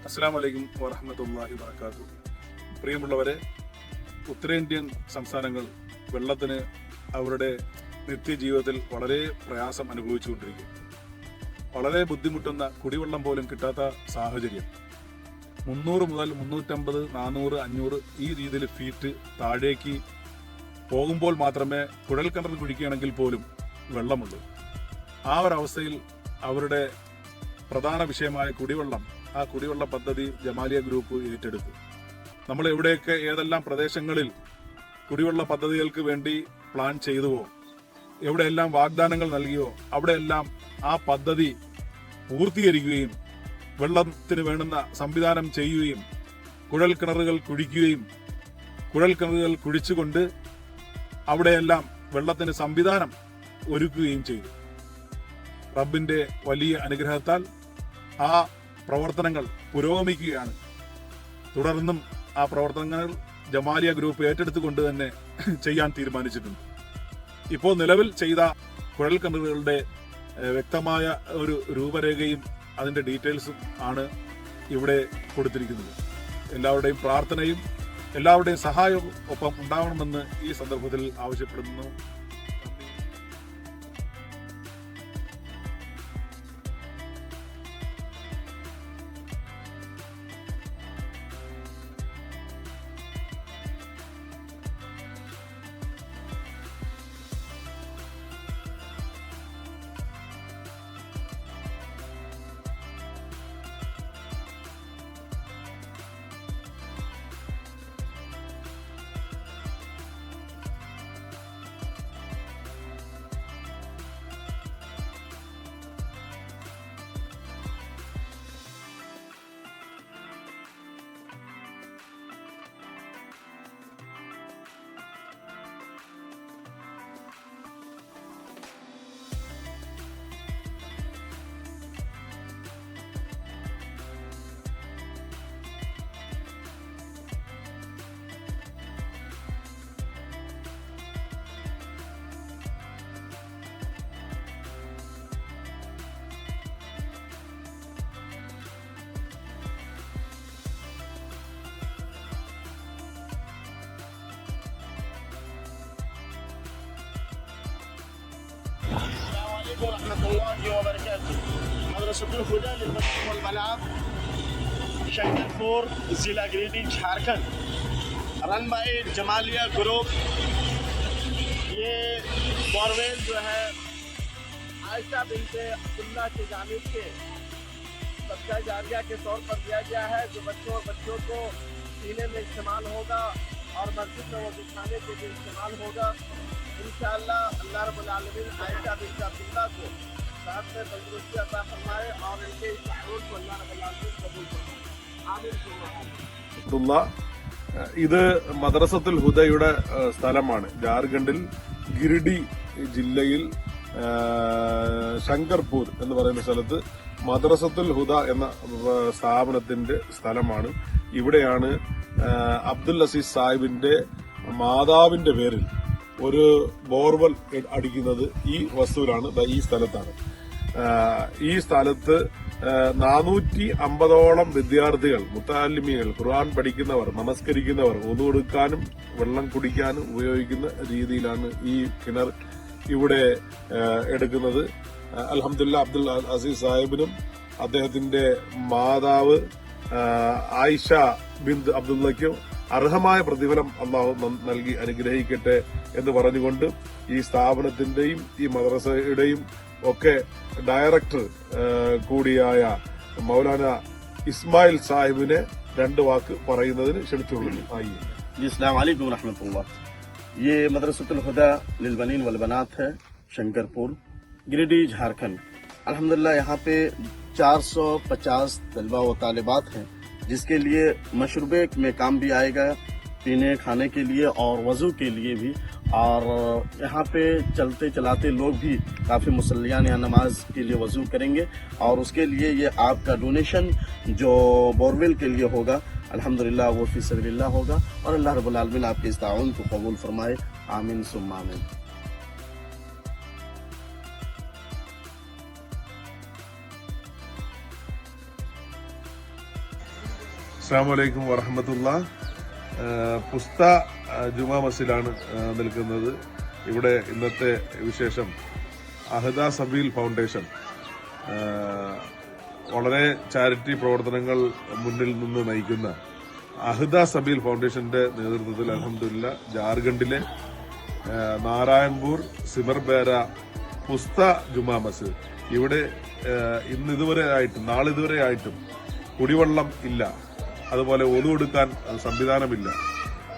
അസ്സലാമു അലൈക്കും വറഹ്മത്തുള്ളാഹി വബറകാതുഹു. പ്രിയമുള്ളവരെ, ഉത്തരേന്ത്യൻ സംസ്ഥാനങ്ങൾ വെള്ളത്തിന് അവരുടെ നിത്യജീവിതത്തിൽ വളരെ പ്രയാസം അനുഭവിച്ചുകൊണ്ടിരിക്കും. വളരെ ബുദ്ധിമുട്ടുന്ന കുടിവെള്ളം പോലും കിട്ടാത്ത സാഹചര്യം. 300 മുതൽ 350, 400, 500 ഈ രീതിയിൽ ഫീറ്റ് താഴേക്ക് പോകുമ്പോൾ മാത്രമേ കുഴൽക്കിണർ കുഴിക്കുകയാണെങ്കിൽ പോലും വെള്ളമുള്ളൂ. ആ ഒരവസ്ഥയിൽ അവരുടെ പ്രധാന വിഷയമായ കുടിവെള്ളം, ആ കുടിവെള്ള പദ്ധതി ജമാലിയ ഗ്രൂപ്പ് ഏറ്റെടുത്തു. നമ്മൾ എവിടെയൊക്കെ ഏതെല്ലാം പ്രദേശങ്ങളിൽ കുടിവെള്ള പദ്ധതികൾക്ക് വേണ്ടി പ്ലാൻ ചെയ്തുവോ, എവിടെയെല്ലാം വാഗ്ദാനങ്ങൾ നൽകിയോ, അവിടെയെല്ലാം ആ പദ്ധതി പൂർത്തീകരിക്കുകയും വെള്ളത്തിന് വേണ്ടുന്ന സംവിധാനം ചെയ്യുകയും കുഴൽക്കിണറുകൾ കുഴിച്ചുകൊണ്ട് അവിടെയെല്ലാം വെള്ളത്തിന് സംവിധാനം ഒരുക്കുകയും ചെയ്തു. റബ്ബിന്റെ വലിയ അനുഗ്രഹത്താൽ ആ പ്രവർത്തനങ്ങൾ പുരോഗമിക്കുകയാണ്. തുടർന്നും ആ പ്രവർത്തനങ്ങൾ ജമാലിയ ഗ്രൂപ്പ് ഏറ്റെടുത്തുകൊണ്ട് തന്നെ ചെയ്യാൻ തീരുമാനിച്ചിട്ടുണ്ട്. ഇപ്പോൾ നിലവിൽ ചെയ്ത കുഴൽക്കിണറുകളുടെ വ്യക്തമായ ഒരു രൂപരേഖയും അതിന്റെ ഡീറ്റെയിൽസും ആണ് ഇവിടെ കൊടുത്തിരിക്കുന്നത്. എല്ലാവരുടെയും പ്രാർത്ഥനയും എല്ലാവരുടെയും സഹായവും ഒപ്പം ഉണ്ടാവണമെന്ന് ഈ സന്ദർഭത്തിൽ ആവശ്യപ്പെടുന്നു. ورحمة الله وبركاته. مدرسة الهدى للبنات والبنات शंकरपुर जिला Giridih Jharkhand, run by Jamalia group. ये बोरवेल जो है आयशा बिनते अब्दुल्ला की जानिब से सदका जारिया के तौर पर दिया गया है, जो बच्चों को पीने में इस्तेमाल होगा और मस्जिद में वो बिछाने के लिए इस्तेमाल होगा। इंशाअल्लाह अल्लाह रब्बुल आलमीन आयशा बिनते अब्दुल्ला को साथ में तंदुरुस्ती अता फरमाए और इनके इस ताउन को अल्लाह रब्बुल आलमीन कबूल फरमाए। आमीन। ഇത് മദ്രസത്തുൽ ഹുദയുടെ സ്ഥലമാണ്. ജാർഖണ്ഡിൽ ഗിരിഡി ജില്ലയിൽ ശങ്കർപൂർ എന്ന് പറയുന്ന സ്ഥലത്ത് മദ്രസത്തുൽ ഹുദ എന്ന സ്ഥാപനത്തിന്റെ സ്ഥലമാണ്. ഇവിടെയാണ് അബ്ദുൽ അസീസ് സാഹിബിന്റെ മാതാവിന്റെ പേരിൽ ഒരു ബോർവെൽ അടിക്കുന്നത്. ഈ വസ്തുവിലാണ്, ഈ സ്ഥലത്താണ്. ഈ സ്ഥലത്ത് 450ഓളം വിദ്യാർത്ഥികൾ, മുത്തഅല്ലിമീങ്ങൾ, ഖുർആൻ പഠിക്കുന്നവർ, നമസ്കരിക്കുന്നവർ, wudu എടുക്കാനും വെള്ളം കുടിക്കാനും ഉപയോഗിക്കുന്ന രീതിയിലാണ് ഈ കിണർ ഇവിടെ എടുക്കുന്നത്. അൽഹംദുലില്ലാ, അബ്ദുൽ അസീസ് സാഹിബിനും അദ്ദേഹത്തിന്റെ മാതാവ് ആയിഷ ബിന്ത് അബ്ദുള്ളയ്ക്കും അർഹമായ പ്രതിഫലം അള്ളാഹു നൽകി അനുഗ്രഹിക്കട്ടെ എന്ന് പറഞ്ഞുകൊണ്ട് ഈ സ്ഥാപനത്തിന്റെയും ഈ മദ്രസയുടെയും ഒക്കെ ഡയറക്ടർ കൂടിയായ മൗലാന ഇസ്മായിൽ സാഹിബിനെ രണ്ട് വാക്ക് പറയുന്നതിന് ക്ഷണിച്ചുകൊള്ളുന്നു. अस्सलाम वालेकुम रहमतुल्लाह। ये मदरसतुल हुदा लिलबनीन वलबनात है, शंकरपुर, गिरिडीह, झारखंड। अल्हम्दुलिल्लाह यहाँ पे 450 तलबा व तालिबात हैं, जिसके लिए मशरूबे में काम भी आएगा, पीने खाने के लिए और वजू के लिए भी। और यहाँ पे चलते चलाते लोग भी काफ़ी मुसल्लियान यहाँ नमाज के लिए वजू करेंगे। और उसके लिए ये आपका डोनेशन जो बोरवेल के लिए होगा, अल्हम्दुलिल्लाह वो फी सबिलिल्लाह होगा। और अल्लाह रब्बुल आलमीन आपके इस ताउन को कबूल फरमाए। आमीन सुम्मा आमीन। അസ്സലാമു അലൈക്കും വറഹ്മത്തുള്ളാഹി. പുസ്ത ജുമാ മസ്ജിദിലാണ് നിൽക്കുന്നത്. ഇവിടെ ഇന്നത്തെ വിശേഷം അഹദ സബീൽ ഫൗണ്ടേഷൻ വളരെ ചാരിറ്റി പ്രവർത്തനങ്ങൾ മുന്നിൽ നിന്ന് നയിക്കുന്ന അഹദ സബീൽ ഫൗണ്ടേഷന്റെ നേതൃത്വത്തിൽ അൽഹംദുലില്ലാ ജാർഖണ്ഡിലെ നാരായൺപൂർ സിമർബേര പുസ്ത ജുമാ മസ്ജിദ് ഇവിടെ നാളിതുവരെ ആയിട്ടും കുടിവെള്ളം ഇല്ല, അതുപോലെ ഒതു കൊടുക്കാൻ സംവിധാനമില്ല,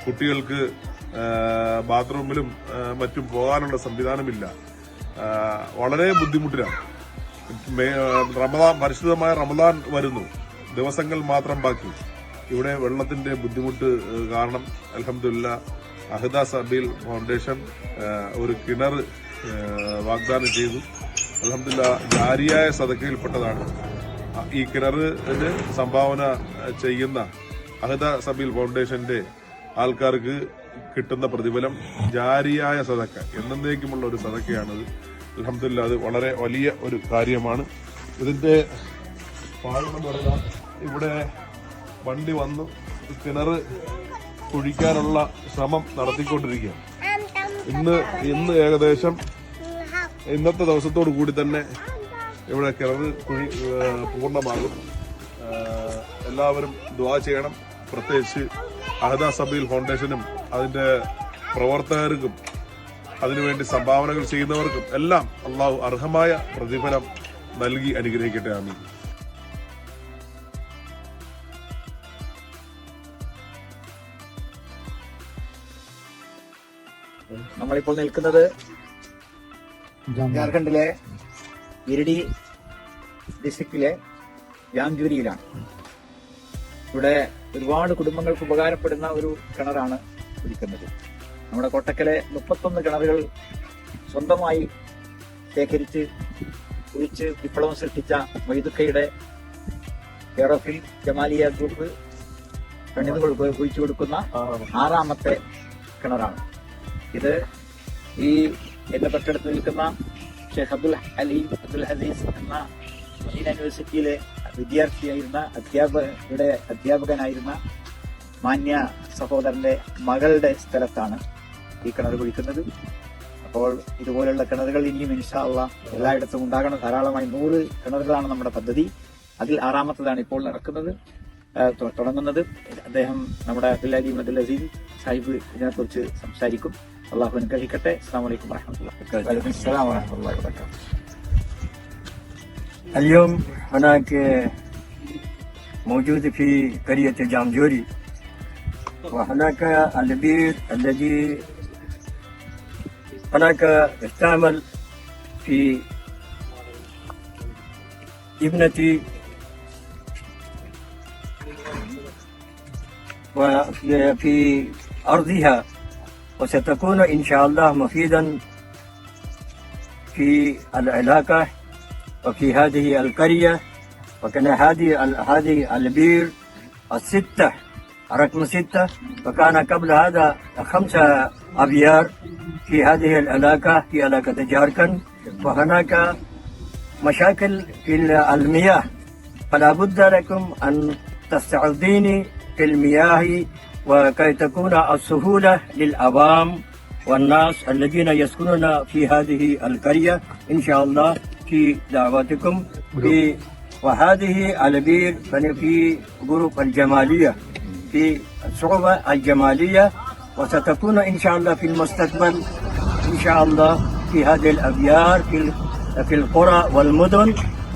കുട്ടികൾക്ക് ബാത്റൂമിലും മറ്റും പോകാനുള്ള സംവിധാനമില്ല. വളരെ ബുദ്ധിമുട്ടിലാണ്. പരിശുദ്ധമായ റമദാൻ വരുന്നു, ദിവസങ്ങൾ മാത്രം ബാക്കി. ഇവിടെ വെള്ളത്തിന്റെ ബുദ്ധിമുട്ട് കാരണം അൽഹംദുലില്ലാ അഹദ സബീൽ ഫൗണ്ടേഷൻ ഒരു കിണർ വാഗ്ദാനം ചെയ്തു. അൽഹംദുലില്ലാ ജാരിയായ സദഖയിൽപ്പെട്ടതാണ്. ഈ കിണറിന് സംഭാവന ചെയ്യുന്ന അഹദ സബീൽ ഫൗണ്ടേഷന്റെ ആൾക്കാർക്ക് കിട്ടുന്ന പ്രതിഫലം ജാരിയായ സദക്ക, എന്നേക്കുമുള്ള ഒരു സദക്കയാണത്. അൽഹംദുലില്ലാ അത് വളരെ വലിയ ഒരു കാര്യമാണ്. ഇതിന്റെ പാഴെന്ന് പറഞ്ഞാൽ ഇവിടെ വണ്ടി വന്നു കിണർ കുഴിക്കാനുള്ള ശ്രമം നടത്തിക്കൊണ്ടിരിക്കുകയാണ്. ഇന്ന് ഏകദേശം ഇന്നത്തെ ദിവസത്തോടു കൂടി തന്നെ ഇവിടെ കിണർ കുഴി പൂർണ്ണമാകും. എല്ലാവരും ദുആ ചെയ്യണം. പ്രത്യേകിച്ച് അഹദ സബീൽ ഫൗണ്ടേഷനും അതിന്റെ പ്രവർത്തകർക്കും അതിനുവേണ്ടി സംഭാവനകൾ ചെയ്യുന്നവർക്കും എല്ലാം അള്ളാഹു അർഹമായ പ്രതിഫലം നൽകി അനുഗ്രഹിക്കട്ടെ. ആമീൻ. നമ്മളിപ്പോൾ നിൽക്കുന്നത് ജാർഖണ്ഡിലെ ഇരിഡി ഡിസ്ട്രിക്റ്റിലെ യാങ്ജൂരിയിലാണ്. ഇവിടെ ഒരുപാട് കുടുംബങ്ങൾക്ക് ഉപകാരപ്പെടുന്ന ഒരു കിണറാണ് കുടിക്കുന്നത്. നമ്മുടെ കോട്ടക്കലെ 31 കിണറുകൾ സ്വന്തമായി ശേഖരിച്ച് കുഴിച്ച് വിപ്ലവം സൃഷ്ടിച്ച മൊയ്തുക്കയുടെ കെയർ ഓഫിൽ ജമാലിയ ഗ്രൂപ്പ് പെണ്ണുങ്ങൾക്ക് കുഴിച്ചു കൊടുക്കുന്ന 6ാമത്തെ കിണറാണ് ഇത്. ഈ എന്റെ തൊട്ടടുത്ത് നിൽക്കുന്ന ഷെയ്ഖ് അബ്ദുൽ അസീസ് എന്ന മദീന യൂണിവേഴ്സിറ്റിയിലെ വിദ്യാർത്ഥിയായിരുന്ന അധ്യാപകനായിരുന്ന മാന്യ സഹോദരന്റെ മകളുടെ സ്ഥലത്താണ് ഈ കിണർ കുഴിക്കുന്നത്. അപ്പോൾ ഇതുപോലുള്ള കിണറുകൾ ഇനിയും ഇൻഷാ അല്ലാഹ് എല്ലായിടത്തും ഉണ്ടാകണം. ധാരാളമായി 100 കിണറുകളാണ് നമ്മുടെ പദ്ധതി. അതിൽ 6ാമത്തതാണ് ഇപ്പോൾ തുടങ്ങുന്നത്. അദ്ദേഹം നമ്മുടെ അബ്ദുൽ അസീസ് സാഹിബ് ഇതിനെക്കുറിച്ച് സംസാരിക്കും. അള്ളാഹു അനുഗ്രഹിക്കട്ടെ. അസ്സലാമു അലൈക്കും വറഹ്മത്തുള്ളാഹി വബറകാതുഹു. اليوم هناك موجود في قرية جامجوري، وهناك البير الذي هناك يستعمل في ابنتي وفي أرضها، وستكون إن شاء الله مفيدا في العلاقة وفي هذه القرية. وكان هذه البير 6 رقم 6، وكان قبل هذا 5 أبيار في هذه العلاقة، في علاقة جاركن. وهناك مشاكل في المياه، فلا بد لكم أن تستعيذوني في المياه وكي تكون السهولة للعوام والناس الذين يسكنون في هذه القرية إن شاء الله في دعواتكم. وهذه البير في غروب الجمالية، في الصعوبة الجمالية، وستكون إن شاء الله في المستقبل إن شاء الله في هذه الأبيار في القرى والمدن.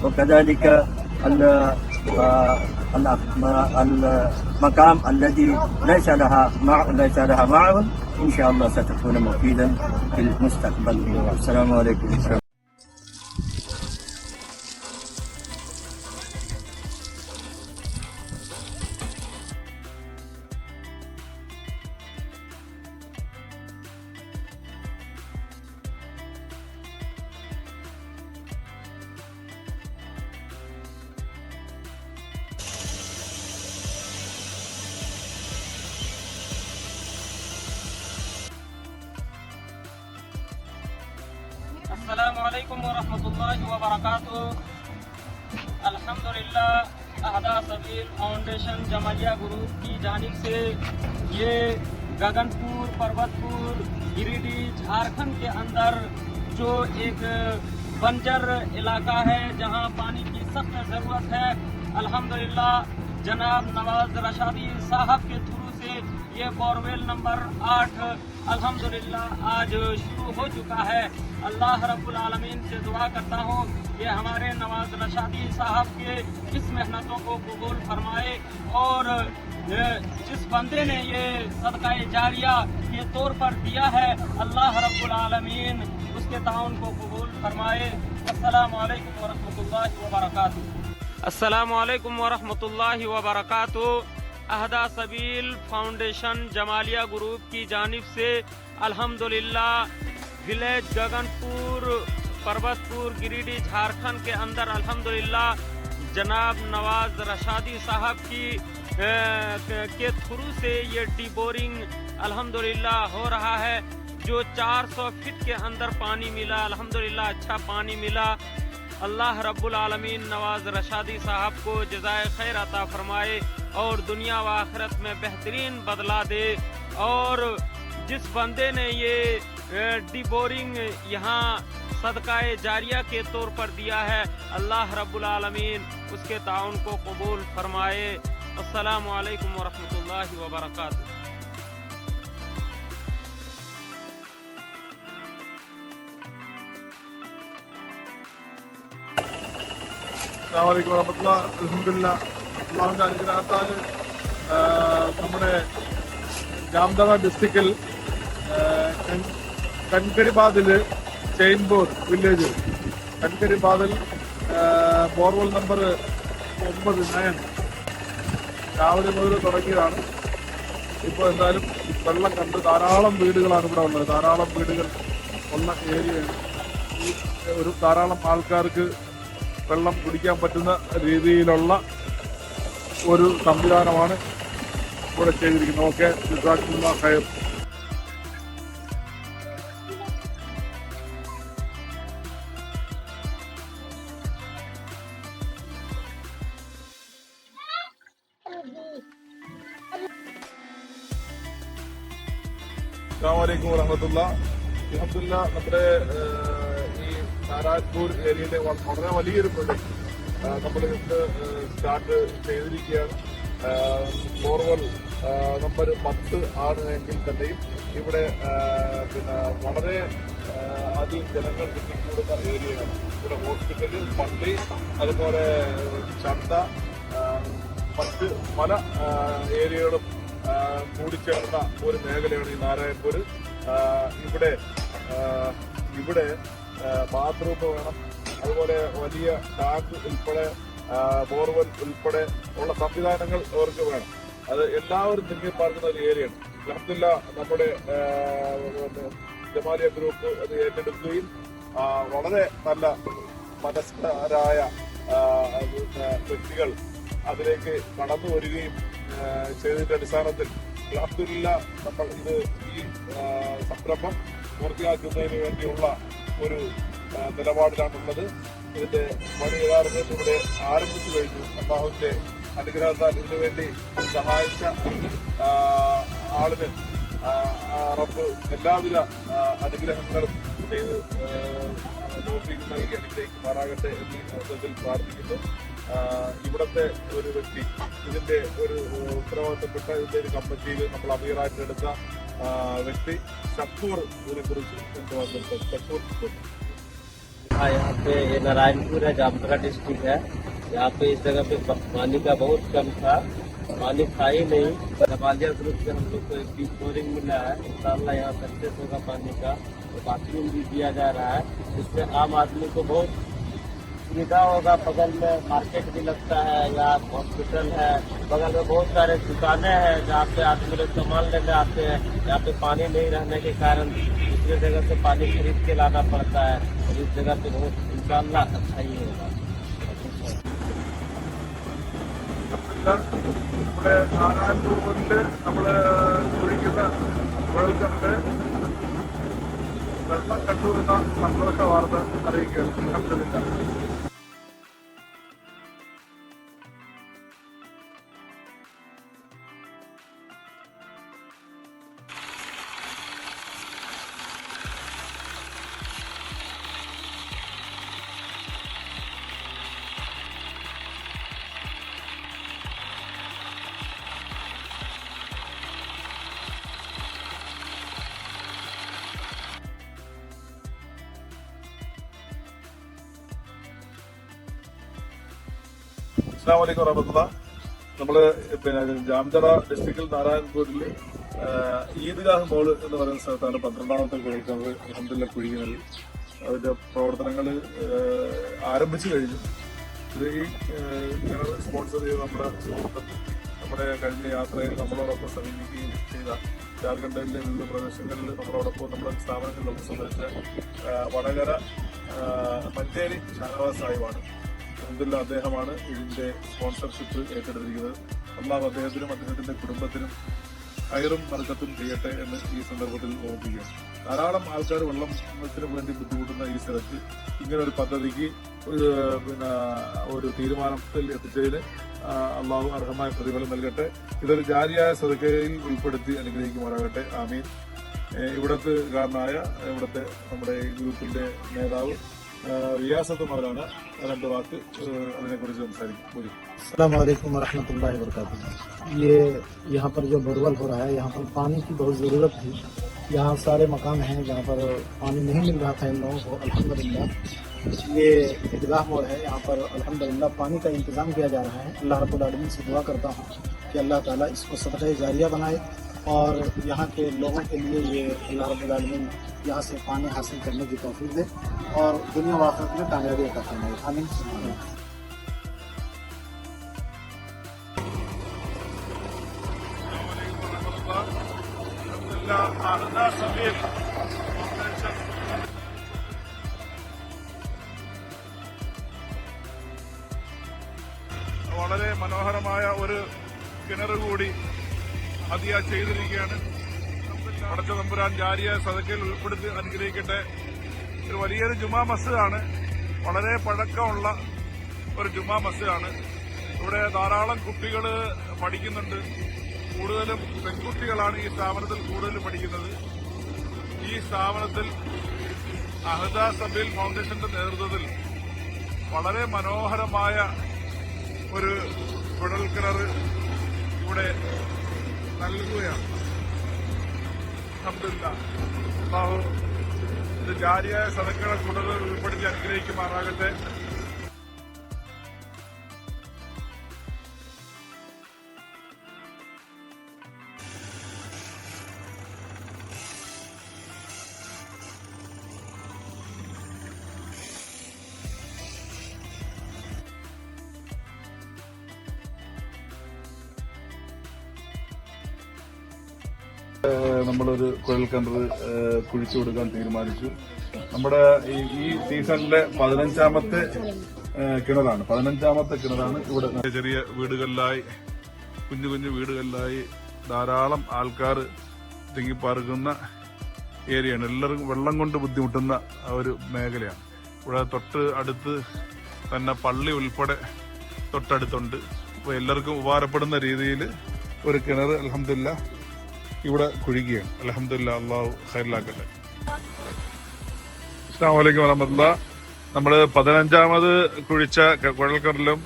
وكذلك المقام الذي ليس لها معون إن شاء الله ستكون مفيدا في المستقبل. السلام عليكم. Assalamualaikum warahmatullahi wabarakatuh. Alhamdulillah Ahda Sabeel foundation Jamalia group की जानिब से ये गगनपुर, पर्वतपुर, गिरिडीह, झारखंड के अंदर जो एक बंजर इलाका है जहां पानी की सख्त ज़रूरत है, अल्हम्दुलिल्लाह जनाब नवाज रशादी साहब के थ्रू से ये बोरवेल नंबर 8 अल्हम्दुलिल्लाह आज शुरू हो चुका है। अल्लाह रब्बुल आलमीन से दुआ करता हूँ कि हमारे नवाज रशादी साहब के इस मेहनतों को कबूल फरमाए और जिस बंदे ने ये सदका जारिया के तौर पर दिया है, अल्लाह रब्बुल आलमीन उसके ताउन को कबूल फरमाए। अस्सलामु अलैकुम व रहमतुल्लाहि व बरकातुहू। अस्सलामु अलैकुम व रहमतुल्लाहि व बरकातुहू। अहदा सबील फाउंडेशन जमालिया ग्रुप की जानिब से अल्हम्दुलिल्लाह विलेज गगनपुर, पर्वतपुर, गिरिडीह, झारखंड के अंदर अल्हम्दुलिल्लाह जनाब नवाज रशादी साहब की के थ्रू से ये डीबोरिंग अल्हम्दुलिल्लाह हो रहा है। जो 400 फीट के अंदर पानी मिला, अल्हम्दुलिल्लाह अच्छा पानी मिला। अल्लाह रब्बुल आलमीन नवाज रशादी साहब को जज़ाए खैर अता फरमाए और दुनिया व आखिरत में बेहतरीन बदला दे। और जिस बंदे ने ये डीबोरिंग यहाँ सदकाए जारिया के तौर पर दिया है, अल्लाह रब्बुल आलमीन उसके ताउन को कबूल फरमाए। अस्सलामु अलैकुम व रहमतुल्लाहि व बरकातुहू। അസ്സലാമു അലൈക്കും വറഹ്മത്തുള്ളാഹി അൽഹംദുലില്ലാഹ് അല്ലാഹുവിന്റെ അനുഗ്രഹത്താൽ നമ്മുടെ ജാംനഗർ ഡിസ്ട്രിക്റ്റിൽ കൻകരിബാദിൽ ചെയിൻബോർ വില്ലേജ് കൻകരിബാദിൽ ബോർവെൽ നമ്പർ 9 രാവിലെ മുതൽ തുടങ്ങിയതാണ്. ഇപ്പോൾ എന്തായാലും വെള്ളം കണ്ട് ധാരാളം വീടുകളാണ് ഇവിടെ ഉള്ളത്. ധാരാളം വീടുകൾ ഉള്ള ഏരിയയാണ്. ഈ ഒരു ധാരാളം ആൾക്കാർക്ക് വെള്ളം കുടിക്കാൻ പറ്റുന്ന രീതിയിലുള്ള ഒരു സംവിധാനമാണ് ഇവിടെ ചെയ്തിരിക്കുന്നത്. ഓക്കെ, ജസാക്കുമുല്ലാഹ് ഖൈർ. അസ്സലാമു അലൈക്കും വറഹ്മത്തുള്ളാഹി. അൽഹംദുലില്ലാഹ് നമ്മുടെ ഈ നാരായൺപൂർ ഏരിയയിലെ വളരെ വലിയൊരു പ്രൊജക്ട് നമ്മൾ ഇന്ന് സ്റ്റാർട്ട് ചെയ്തിരിക്കുകയാണ്. ബോർവെൽ നമ്പർ 10 ആണ് എങ്കിൽ തന്നെയും ഇവിടെ വളരെ അധികം ജനങ്ങൾ എത്തിക്കൂടുന്ന ഏരിയയാണ്. ഇവിടെ ഹോസ്പിറ്റല്, പള്ളി, അതുപോലെ ചന്ത, മറ്റ് പല ഏരിയകളും കൂടിച്ചേർന്ന ഒരു മേഖലയാണ് ഈ നാരായൺപൂർ. ഇവിടെ ബാത്റൂം വേണം, അതുപോലെ വലിയ ടാങ്ക് ഉൾപ്പെടെ ബോർവെൽ ഉൾപ്പെടെ ഉള്ള സംവിധാനങ്ങൾ അവർക്ക് വേണം. അത് എല്ലാവരും തിങ്ങി പാർക്കുന്ന ഒരു ഏരിയയാണ്. അൽഹംദുലില്ലാഹ് നമ്മുടെ ജമാലിയ ഗ്രൂപ്പ് അത് ഏറ്റെടുക്കുകയും വളരെ നല്ല മനസ്കരായ വ്യക്തികൾ അതിലേക്ക് കടന്നു വരികയും ചെയ്തതിന്റെ അടിസ്ഥാനത്തിൽ അൽഹംദുലില്ലാഹ് നമ്മൾ ഈ സംരംഭം പൂർത്തിയാക്കുന്നതിന് വേണ്ടിയുള്ള ഒരു നിലപാടിലാണുള്ളത്. ഇതിന്റെ പണി യഥാർത്ഥത്തിൽ ഇവിടെ ആരംഭിച്ചു കഴിഞ്ഞു. അല്ലാഹുവിന്റെ അനുഗ്രഹത്താൽ ഇതിനുവേണ്ടി സഹായിച്ച ആളിന് റബ്ബ് എല്ലാവിധ അനുഗ്രഹങ്ങളും ചെയ്ത് നോക്കിക്ക് നൽകി അനുഗ്രഹിക്കുമാറാകട്ടെ എന്ന് അർത്ഥത്തിൽ പ്രാർത്ഥിക്കുന്നു. ഇവിടത്തെ ഒരു വ്യക്തി ഇതിന്റെ ഒരു ഉത്തരവാദിത്തപ്പെട്ട ഇതിന്റെ ഒരു കമ്മിറ്റിയിൽ നമ്മൾ അമീറായിട്ട് എടുത്ത व्यक्ति शकूर शकूर यहाँ पे ये नारायणपुर है, जामनगर डिस्ट्रिक्ट है। यहाँ पे इस जगह पे पानी का बहुत कम था, पानी था ही नहीं। जमालिया ग्रुप से हम लोग को एक डीप बोरिंग मिला है। इंशाल्लाह यहाँ सक्सेस होगा पानी का। तो बाथरूम भी दिया जा रहा है, इससे आम आदमी को बहुत सुविधा होगा। बगल में मार्केट भी लगता है, यहाँ हॉस्पिटल है, बगल में बहुत सारे दुकानें हैं जहाँ पे आदमी लोग सामान लेने आते हैं। यहाँ पे पानी नहीं रहने के कारण दूसरे जगह से पानी खरीद के लाना पड़ता है, और इस जगह पे बहुत इंशाल्लाह अच्छा ही होगा। നമ്മുടെ നാരായണപൂരില് നമ്മള് കുഴിക്കുന്ന വെള്ളത്തിന്റെ വെള്ളം കണ്ടുവരുന്ന സന്തോഷ വാർത്ത അറിയിക്കുകയാണ്. അസ്സലാമു അലൈക്കും വറഹ്മത്തുള്ളാഹി. നമ്മള് ജാംതറ ഡിസ്ട്രിക്റ്റിൽ നാരായൺപൂരില് ഈദ്ഗാഹ് മോള് എന്ന് പറയുന്ന സ്ഥലത്താണ് 12ാമത്തെ കുഴൽക്കിണർ അൽഹംദുലില്ലാഹ് കുഴിക്കുന്നത്. അതിന്റെ പ്രവർത്തനങ്ങൾ ആരംഭിച്ചു കഴിഞ്ഞു. ഇത് ഈ കിണർ സ്പോൺസർ ചെയ്ത് നമ്മുടെ സുഹൃത്തും നമ്മുടെ കഴിഞ്ഞ യാത്രയിൽ നമ്മളോടൊപ്പം സമീപിക്കുകയും ചെയ്ത ജാർഖണ്ഡിലെ വിവിധ പ്രദേശങ്ങളിൽ നമ്മളോടൊപ്പം നമ്മുടെ സ്ഥാപനങ്ങളിലൊക്കെ സന്ദർശിച്ച വടകര മഞ്ചേരി ഷാനവാസ് സാഹിബാണ്. അൽഹംദുലില്ലാഹ് അദ്ദേഹമാണ് ഇതിന്റെ സ്പോൺസർഷിപ്പ് ഏറ്റെടുത്തിരിക്കുന്നത്. അല്ലാഹു അദ്ദേഹത്തിനും അദ്ദേഹത്തിന്റെ കുടുംബത്തിനും ഹൈറും ബർക്കത്തും ചെയ്യട്ടെ എന്ന് ഈ സന്ദർഭത്തിൽ ഓർമ്മിപ്പിക്കുകയാണ്. ധാരാളം ആൾക്കാർ വെള്ളത്തിന് വേണ്ടി ബുദ്ധിമുട്ടുന്ന ഈ സ്ഥലത്ത് ഇങ്ങനെ ഒരു പദ്ധതിക്ക് ഒരു തീരുമാനത്തിൽ എത്തിച്ചതിന് അള്ളാഹു അർഹമായ പ്രതിഫലം നൽകട്ടെ. ഇതൊരു ജാരിയായ സദഖയിൽ ഉൾപ്പെടുത്തി അനുഗ്രഹിക്കുമാറാകട്ടെ. ആമീൻ. ഇവിടുത്തെ കാരനായ ഇവിടുത്തെ നമ്മുടെ ഈ ഗ്രൂപ്പിന്റെ നേതാവ് റിയാസത്ത് മൗലാന രണ്ട് വാക്ക് അതിനെക്കുറിച്ച് സംസാരിക്കും. अस्सलाम वालेकुम वरहमतुल्लाहि वबरकातुहू। ये यहाँ पर जो बोरवेल हो रहा है, यहाँ पर पानी की बहुत ज़रूरत थी। यहाँ सारे मकान हैं जहाँ पर पानी नहीं मिल रहा था इन लोगों को। अल्हम्दुलिल्लाह ये ईदगाह मोड़ है, यहाँ पर अल्हम्दुलिल्लाह पानी का इंतज़ाम किया जा रहा है। अल्लाह रब्बुल आलमीन से दुआ करता हूँ कि अल्लाह ताला इसको सदक़े जारिया बनाए और यहाँ के लोगों के लिए ये अल्लाह रब्बुल आलमीन यहाँ से पानी हासिल करने की तौफीक दे और दुनिया व आखिरत में कामयाबी अता फरमाए। आमीन। വളരെ മനോഹരമായ ഒരു കിണർ കൂടി അതിയാ ചെയ്തിരിക്കുകയാണ്. പടച്ച തമ്പുരാൻ ജാരിയ സദഖയിൽ ഉൾപ്പെടുത്തി അനുഗ്രഹിക്കട്ടെ. ഒരു വലിയൊരു ജുമാ മസ്ജിദാണ്, വളരെ പഴക്കമുള്ള ഒരു ജുമാ മസ്ജിദാണ്. ഇവിടെ ധാരാളം കുട്ടികൾ പഠിക്കുന്നുണ്ട്. കൂടുതലും പെൺകുട്ടികളാണ് ഈ സ്ഥാപനത്തിൽ കൂടുതൽ പഠിക്കുന്നത്. ഈ സ്ഥാപനത്തിൽ അഹദ സബീൽ ഫൗണ്ടേഷന്റെ നേതൃത്വത്തിൽ വളരെ മനോഹരമായ ഒരു കുഴൽക്കിണർ ഇവിടെ നൽകുകയാണ്. അൽഹംദുലില്ലാഹ് അല്ലാഹു ഇത് ജാരിയായ സദഖകളെ കൂടുതൽ ഉൾപ്പെടുത്തി അനുഗ്രഹിക്കുമാറാകട്ടെ. നമ്മളൊരു കുഴൽക്കിണർ കുഴിച്ചു കൊടുക്കാൻ തീരുമാനിച്ചു. നമ്മുടെ ഈ സീസണിലെ 15ാമത്തെ കിണറാണ്. 15ാമത്തെ കിണറാണ്. ഇവിടെ ചെറിയ വീടുകളിലായി, കുഞ്ഞു കുഞ്ഞു വീടുകളിലായി ധാരാളം ആൾക്കാർ തിങ്ങിപ്പാർക്കുന്ന ഏരിയയാണ്. എല്ലാവർക്കും വെള്ളം കൊണ്ട് ബുദ്ധിമുട്ടുന്ന ഒരു മേഖലയാണ്. ഇവിടെ തൊട്ട് അടുത്ത് തന്നെ പള്ളി ഉൾപ്പെടെ തൊട്ടടുത്തുണ്ട്. അപ്പോൾ എല്ലാവർക്കും ഉപകാരപ്പെടുന്ന രീതിയിൽ ഒരു കിണർ അൽഹംദുലില്ലാഹ് ഇവിടെ കുഴിക്കുകയാണ്. അൽഹംദുലില്ലാഹ് അല്ലാഹു ഖൈറിലാക്കട്ടെ. അസ്സലാമു അലൈക്കും വറഹ്മത്തുള്ളാഹി. നമ്മൾ 15ാമത് കുഴിച്ച കുഴൽക്കിണറിലും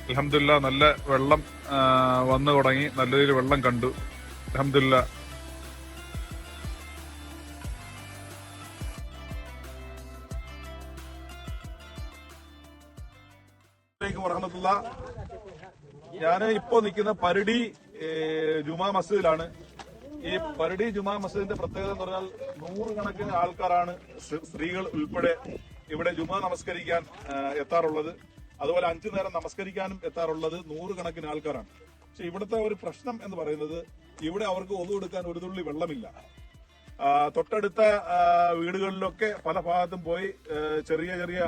അൽഹംദുലില്ലാഹ് നല്ല വെള്ളം വന്നു തുടങ്ങി. നല്ല രീതിയിൽ വെള്ളം കണ്ടു. അൽഹംദുലില്ലാഹ്. വറഹ്മത്തുള്ളാഹി. ഞാൻ ഇപ്പോ നിൽക്കുന്ന പരടി ജുമാ മസ്ജിദിലാണ്. ഈ പരടി ജുമാ മസ്ജിദിന്റെ പ്രത്യേകത എന്ന് പറഞ്ഞാൽ 100 കണക്കിന് ആൾക്കാരാണ് സ്ത്രീകൾ ഉൾപ്പെടെ ഇവിടെ ജുമാ നമസ്കരിക്കാൻ എത്താറുള്ളത്. അതുപോലെ 5 നേരം നമസ്കരിക്കാനും എത്താറുള്ളത് 100 കണക്കിന് ആൾക്കാരാണ്. പക്ഷെ ഇവിടുത്തെ ഒരു പ്രശ്നം എന്ന് പറയുന്നത് ഇവിടെ അവർക്ക് ഒതു കൊടുക്കാൻ ഒരു തുള്ളി വെള്ളമില്ല. തൊട്ടടുത്ത വീടുകളിലൊക്കെ പല ഭാഗത്തും പോയി ചെറിയ ചെറിയ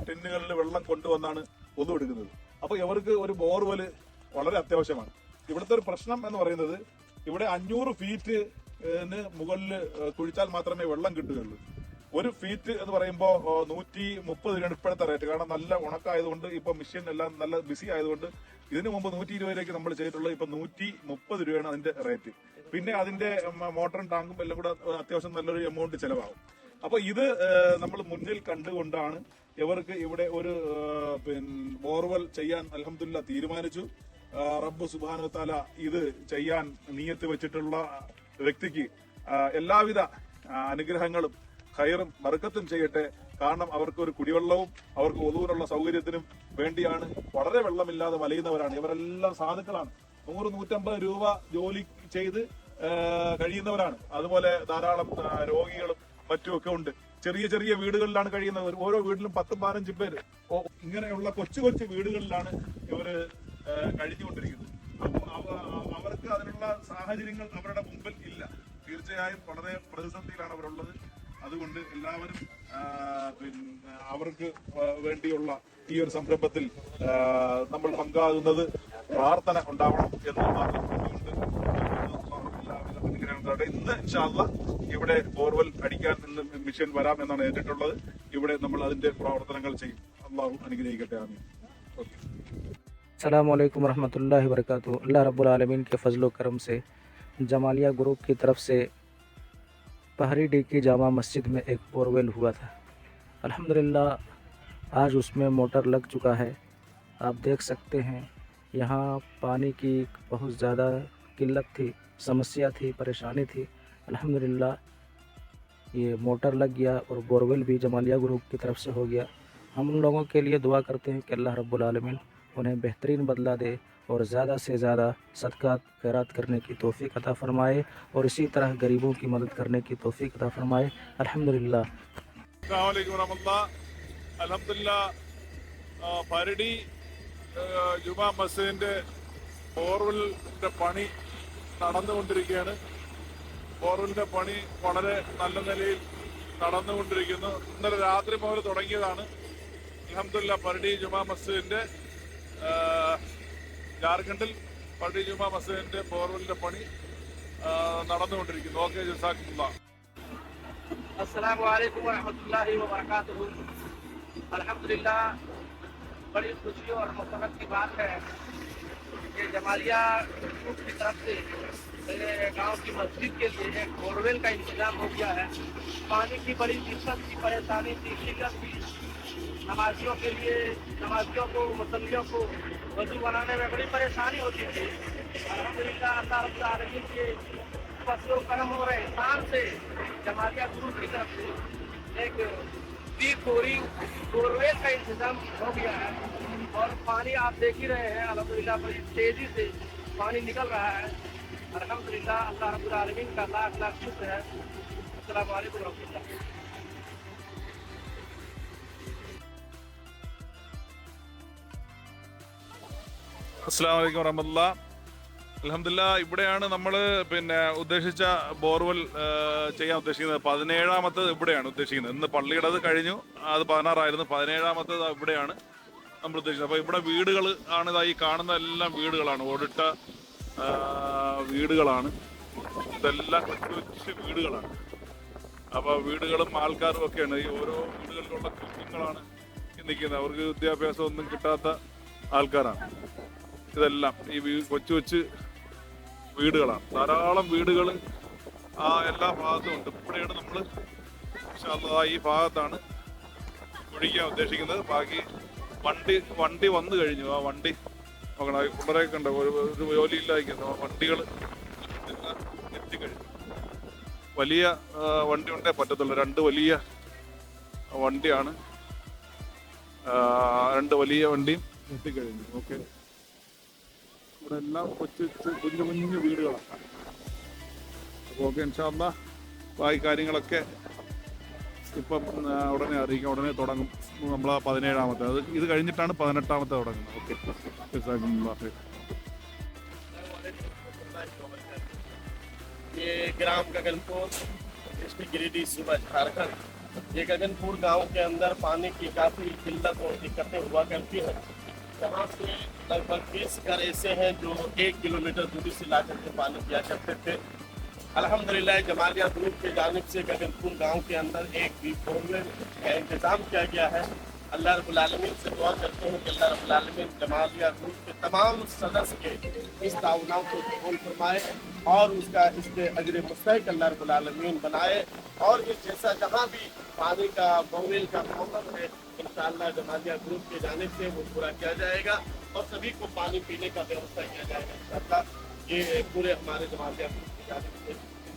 ടിന്നുകളിൽ വെള്ളം കൊണ്ടുവന്നാണ് ഒതു എടുക്കുന്നത്. അപ്പൊ ഇവർക്ക് ഒരു ബോർവെല് വളരെ അത്യാവശ്യമാണ്. ഇവിടുത്തെ ഒരു പ്രശ്നം എന്ന് പറയുന്നത് ഇവിടെ 500 ഫീറ്റിന് മുകളിൽ കുഴിച്ചാൽ മാത്രമേ വെള്ളം കിട്ടുകയുള്ളൂ. 1 ഫീറ്റ് എന്ന് പറയുമ്പോൾ 130 രൂപയാണ് ഇപ്പോഴത്തെ റേറ്റ്. കാരണം നല്ല ഉണക്കായതുകൊണ്ട് ഇപ്പൊ മെഷീൻ എല്ലാം നല്ല ബിസി ആയതുകൊണ്ട് ഇതിനു മുമ്പ് 120 രൂപയിലേക്ക് നമ്മൾ ചെയ്തിട്ടുള്ളത്. ഇപ്പൊ 130 രൂപയാണ് അതിന്റെ റേറ്റ്. പിന്നെ അതിന്റെ മോട്ടറും ടാങ്കും എല്ലാം കൂടെ അത്യാവശ്യം നല്ലൊരു എമൗണ്ട് ചെലവാകും. അപ്പൊ ഇത് നമ്മൾ മുന്നിൽ കണ്ടുകൊണ്ടാണ് ഇവർക്ക് ഇവിടെ ഒരു ബോർവെൽ ചെയ്യാൻ അൽഹംദുലില്ലാഹ് തീരുമാനിച്ചു. റബ്ബ് സുബ്ഹാനഹു വ തആല ഇത് ചെയ്യാൻ നിയത്ത് വെച്ചിട്ടുള്ള വ്യക്തിക്ക് എല്ലാവിധ അനുഗ്രഹങ്ങളും ഖൈറും ബർക്കത്തും ചെയ്യട്ടെ. കാരണം അവർക്ക് ഒരു കുടിവെള്ളവും അവർക്ക് ഒതുവിനുള്ള സൗകര്യത്തിനും വേണ്ടിയാണ് വളരെ വെള്ളമില്ലാതെ വലയുന്നവരാണ്. ഇവരെല്ലാം സാധുക്കളാണ്. 100-150 രൂപ ജോലി ചെയ്ത് കഴിയുന്നവരാണ്. അതുപോലെ ധാരാളം രോഗികളും മറ്റുമൊക്കെ ഉണ്ട്. ചെറിയ ചെറിയ വീടുകളിലാണ് കഴിയുന്നത്. ഓരോ വീട്ടിലും 10-15 പേര്. ഇങ്ങനെയുള്ള കൊച്ചു കൊച്ചു വീടുകളിലാണ് ഇവര് കഴിഞ്ഞുകൊണ്ടിരിക്കുന്നത്. അപ്പോൾ അവർക്ക് അതിനുള്ള സാഹചര്യങ്ങൾ അവരുടെ മുമ്പിൽ ഇല്ല. തീർച്ചയായും വളരെ പ്രതിസന്ധിയിലാണ് അവരുള്ളത്. അതുകൊണ്ട് എല്ലാവരും പിന്നെ അവർക്ക് വേണ്ടിയുള്ള ഈ ഒരു സംരംഭത്തിൽ നമ്മൾ പങ്കാകുന്നത് പ്രാർത്ഥന ഉണ്ടാവണം എന്ന് മാത്രം പറഞ്ഞുകൊണ്ട് ഇന്ന് ഇൻഷാ അല്ലാഹ് ഇവിടെ ബോർവെൽ അടിക്കാൻ നിന്ന് മിഷൻ വരാം എന്നാണ് ഏറ്റിട്ടുള്ളത്. ഇവിടെ നമ്മൾ അതിന്റെ പ്രവർത്തനങ്ങൾ ചെയ്യും. അള്ളാഹു അനുഗ്രഹിക്കട്ടെ. ആമീൻ. ഓക്കെ. अस्सलामुअलैकुम रहमतुल्लाहि वबरकातुहू। अल्लाह रब्बुल आलमीन के फजल करम से जमालिया ग्रुप की तरफ से पहरी डी की जामा मस्जिद में एक बोरवेल हुआ था। अल्हम्दुलिल्लाह आज उसमें मोटर लग चुका है। आप देख सकते हैं यहाँ पानी की बहुत ज़्यादा किल्लत थी, समस्या थी, परेशानी थी। अल्हम्दुलिल्लाह ये मोटर लग गया और बोरवेल भी जमालिया ग्रुप की तरफ से हो गया। हम उन लोगों के लिए दुआ करते हैं कि अल्लाह रब्बुल आलमीन उन्हें बेहतरीन बदला दे और ज़्यादा से ज़्यादा सदका खैरात करने की तौफीक अता फरमाए और इसी तरह गरीबों की मदद करने की तौफीक अता फरमाए। अल्हम्दुलिल्लाह। अस्सलामु अलैकुम रहमतुल्लाह। അൽഹംദുലില്ലാഹ് പരടി ജുമാ മസ്ജിദിന്റെ ബോർവെലിന്റെ പണി നടന്നുകൊണ്ടിരിക്കുകയാണ്. ബോർവെലിന്റെ പണി വളരെ നല്ല നിലയിൽ നടന്നുകൊണ്ടിരിക്കുന്നു. ഇന്നലെ രാത്രി മുതൽ തുടങ്ങിയതാണ്. അൽഹംദുലില്ലാഹ് പരടി ജുമാ മസ്ജിദിന്റെ ജാർഖണ്ഡിൽ പരടി ജുമാ മസ്ജിദിന്റെ ബോർവെലിന്റെ പണി നടന്നുകൊണ്ടിരിക്കുന്നു. ഓക്കെ, ജസാക്കുമുല്ലാഹ്. अस्सलामु अलैकुम वरहमतुल्लाहि वबरकातुहू। अल्हम्दुलिल्लाह बड़ी खुशी और मसरत की बात है कि जमालिया ग्रुप की तरफ से मेरे गांव की मस्जिद के लिए एक बोरवेल का इंतजाम हो गया है। पानी की बड़ी दिक्कत की, परेशानी थी, किल्लत थी नमाजियों के लिए। नमाजियों को, मुसल्लियों को वजू बनाने में बड़ी परेशानी होती थी। अल्हम्दुलिल्लाह अल्लाह रब्बुल आलमीन के फजल करम और एहसान से जमालिया ग्रुप की तरफ से एक बोरवेल का इंतजाम हो गया है और पानी आप देख ही रहे हैं। अल्हम्दुलिल्लाह बड़ी तेजी से पानी निकल रहा है। अल्हम्दुलिल्लाह अल्लाह रब्बुल आलमीन का लाख लाख शुक्र है। अस्सलामु अलैकुम रहमतुल्लाह। അസ്സലാമു അലൈക്കും വറഹ്മത്തുള്ളാഹി. അൽഹംദുലില്ലാഹ് ഇവിടെയാണ് നമ്മൾ പിന്നെ ഉദ്ദേശിച്ച ബോർവെൽ ചെയ്യാൻ ഉദ്ദേശിക്കുന്നത്. 17ാമത്തത് ഇവിടെയാണ് ഉദ്ദേശിക്കുന്നത്. ഇന്ന് പള്ളിയുടേത് കഴിഞ്ഞു, അത് 16ആയിരുന്നു. 17ാമത്തത് ഇവിടെയാണ് നമ്മൾ ഉദ്ദേശിച്ചത്. അപ്പോൾ ഇവിടെ വീടുകൾ ആണ്, ഈ കാണുന്ന എല്ലാം വീടുകളാണ്, ഓടിട്ട വീടുകളാണ്. ഇതെല്ലാം കൊച്ചു വീടുകളാണ്. അപ്പോൾ വീടുകളും ആൾക്കാരും ഒക്കെയാണ്. ഈ ഓരോ വീടുകളിലുള്ള കുഞ്ഞുങ്ങളാണ് നിൽക്കുന്നത്. അവർക്ക് വിദ്യാഭ്യാസം ഒന്നും കിട്ടാത്ത ആൾക്കാരാണ് ഇതെല്ലാം. ഈ കൊച്ചു കൊച്ചു വീടുകളാണ്. ധാരാളം വീടുകൾ എല്ലാ ഭാഗത്തും ഉണ്ട്. ഇവിടെയാണ് നമ്മൾ ഈ ഭാഗത്താണ് കുഴിക്കാൻ ഉദ്ദേശിക്കുന്നത്. ബാക്കി വണ്ടി വന്നു കഴിഞ്ഞു. ആ വണ്ടി നോക്കണം, പിള്ളേരൊക്കെ ഉണ്ട്, ഒരു ജോലിയില്ലായിരിക്കുന്നു. വണ്ടികൾ എത്തിക്കഴിഞ്ഞു. വലിയ വണ്ടി ഉണ്ടേ പറ്റത്തുള്ളൂ. 2 വലിയ വണ്ടിയാണ്. 2 വലിയ വണ്ടിയും എത്തിക്കഴിഞ്ഞു. ഓക്കെ, ഇവിടെ എല്ലാം കൊച്ചു കുഞ്ഞു കുഞ്ഞു വീടുകളാണ്. അപ്പോൾ ഓക്കെ, ഇൻഷാ അല്ലാഹ് ബാക്കി കാര്യങ്ങളൊക്കെ ഇപ്പം ഉടനെ അറിയിക്കാം. ഉടനെ തുടങ്ങും. നമ്മൾ 17ാമത്തെ, അത് ഇത് കഴിഞ്ഞിട്ടാണ് 18ാമത്തെ തുടങ്ങുന്നത്. ഓക്കെ, ये ग्राम गगनपुर, डिस्ट्रिक्ट गिरिडीह, सूबा झारखंड। ये गगनपुर गांव के अंदर पानी की काफ़ी किल्लत और दिक्कतें हुआ करती हैं। यहाँ से लगभग 20 घर ऐसे हैं जो 1 किलोमीटर दूरी से ला करके पानी पिया करते थे। अल्हम्दुलिल्लाह जमालिया ग्रुप की जानिब से गगनपुर गांव के अंदर एक बोरवेल का इंतज़ाम किया गया है। अल्लाह रब्बुल आलमीन से दुआ करते हैं कि अल्लाह रब्बुल आलमीन जमालिया ग्रुप के तमाम सदस्य के इस ताउनात को कबूल फरमाए और उसका इसके अजर मुस्तहिक अल्लाह रब्बुल आलमीन बनाए। और ये जैसा जहाँ भी पानी का बोरवेल का प्रॉब्लम है, इंशाअल्लाह जमालिया ग्रुप की जानिब से वो पूरा किया जाएगा और सभी को पानी पीने का व्यवस्था किया जाएगा इंशाअल्लाह। ये पूरे हमारे जमालिया ग्रुप की जानिब से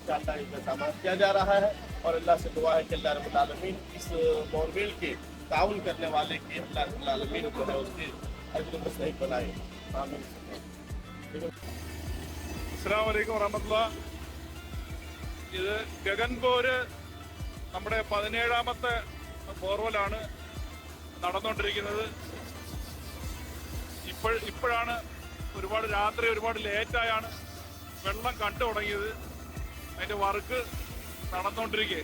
इंशाअल्लाह इसका सामान किया जा रहा है। और अल्लाह से दुआ है कि अल्लाह रब्बुल आलमीन इस बोरवेल के ताउन करने वाले के अल्लाह रब्बुल आलमीन जो है उसके अजर मुस्तहिक बनाए। आमीन। അസ്സലാമു അലൈക്കും വറഹ്മത്തുള്ളാഹ്. ഇത് ഗഗൻപൂര് നമ്മുടെ 17ാമത്തെ ബോർവെലാണ് നടന്നുകൊണ്ടിരിക്കുന്നത്. ഇപ്പോഴാണ് ഒരുപാട് രാത്രി ഒരുപാട് ലേറ്റായാണ് വെള്ളം കണ്ടു തുടങ്ങിയത്. അതിന്റെ വർക്ക് നടന്നുകൊണ്ടിരിക്കുക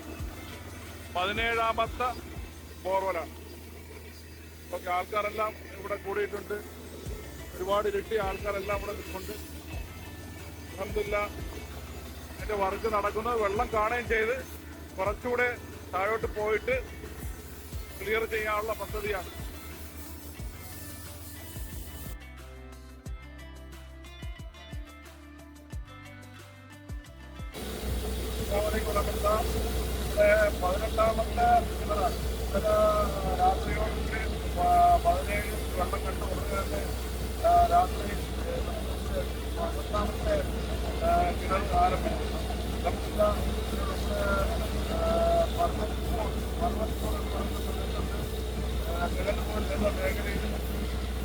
17ാമത്തെ ബോർവെലാണ്. ഓക്കെ, ആൾക്കാരെല്ലാം ഇവിടെ കൂടിയിട്ടുണ്ട്. ഒരുപാട് ഇരട്ടി ആൾക്കാരെല്ലാം ഇവിടെ നിൽക്കുന്നുണ്ട്. അൽഹംദുലില്ലാഹ് അതിന്റെ വർക്ക് നടക്കുന്നത് വെള്ളം കാണുകയും ചെയ്ത് കുറച്ചുകൂടെ താഴോട്ട് പോയിട്ട് ക്ലിയർ ചെയ്യാനുള്ള പദ്ധതിയാണ്. പതിനെട്ടാമത്തെ രാത്രിയോടുകൂടി 17 വെള്ളം കണ്ടു കൊടുക്കുന്നത് രാത്രി 10ാമത്തെ കിണർ ആരംഭിച്ചു. കിഴൽപൂർ എന്ന മേഖലയിൽ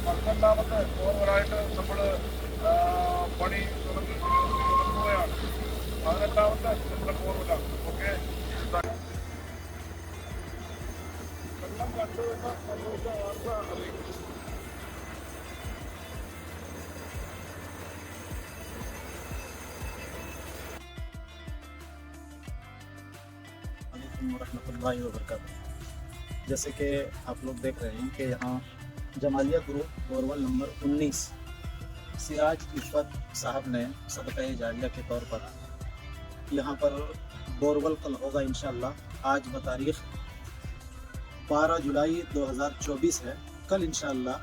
12ാമത്തെ ബോർവെലായിട്ട് നമ്മൾ പണി തുടങ്ങുകയാണ്. 18ാമത്തെ നമ്മുടെ ബോർവെലാണ്. ഓക്കെ, വെള്ളം കണ്ടുവെന്ന് നമുക്ക് വാർത്ത അറിയിക്കും. रहमतुल्लाहि व बरकातहू। जैसे कि आप लोग देख रहे हैं कि यहाँ Jamalia group borewell number 19 Siraj Iffat साहब ने सदक़ा जारिया के तौर पर यहाँ पर बोरवेल कल होगा इंशाअल्लाह। आज बतारीख 12 जुलाई 2024 है। कल इंशाअल्लाह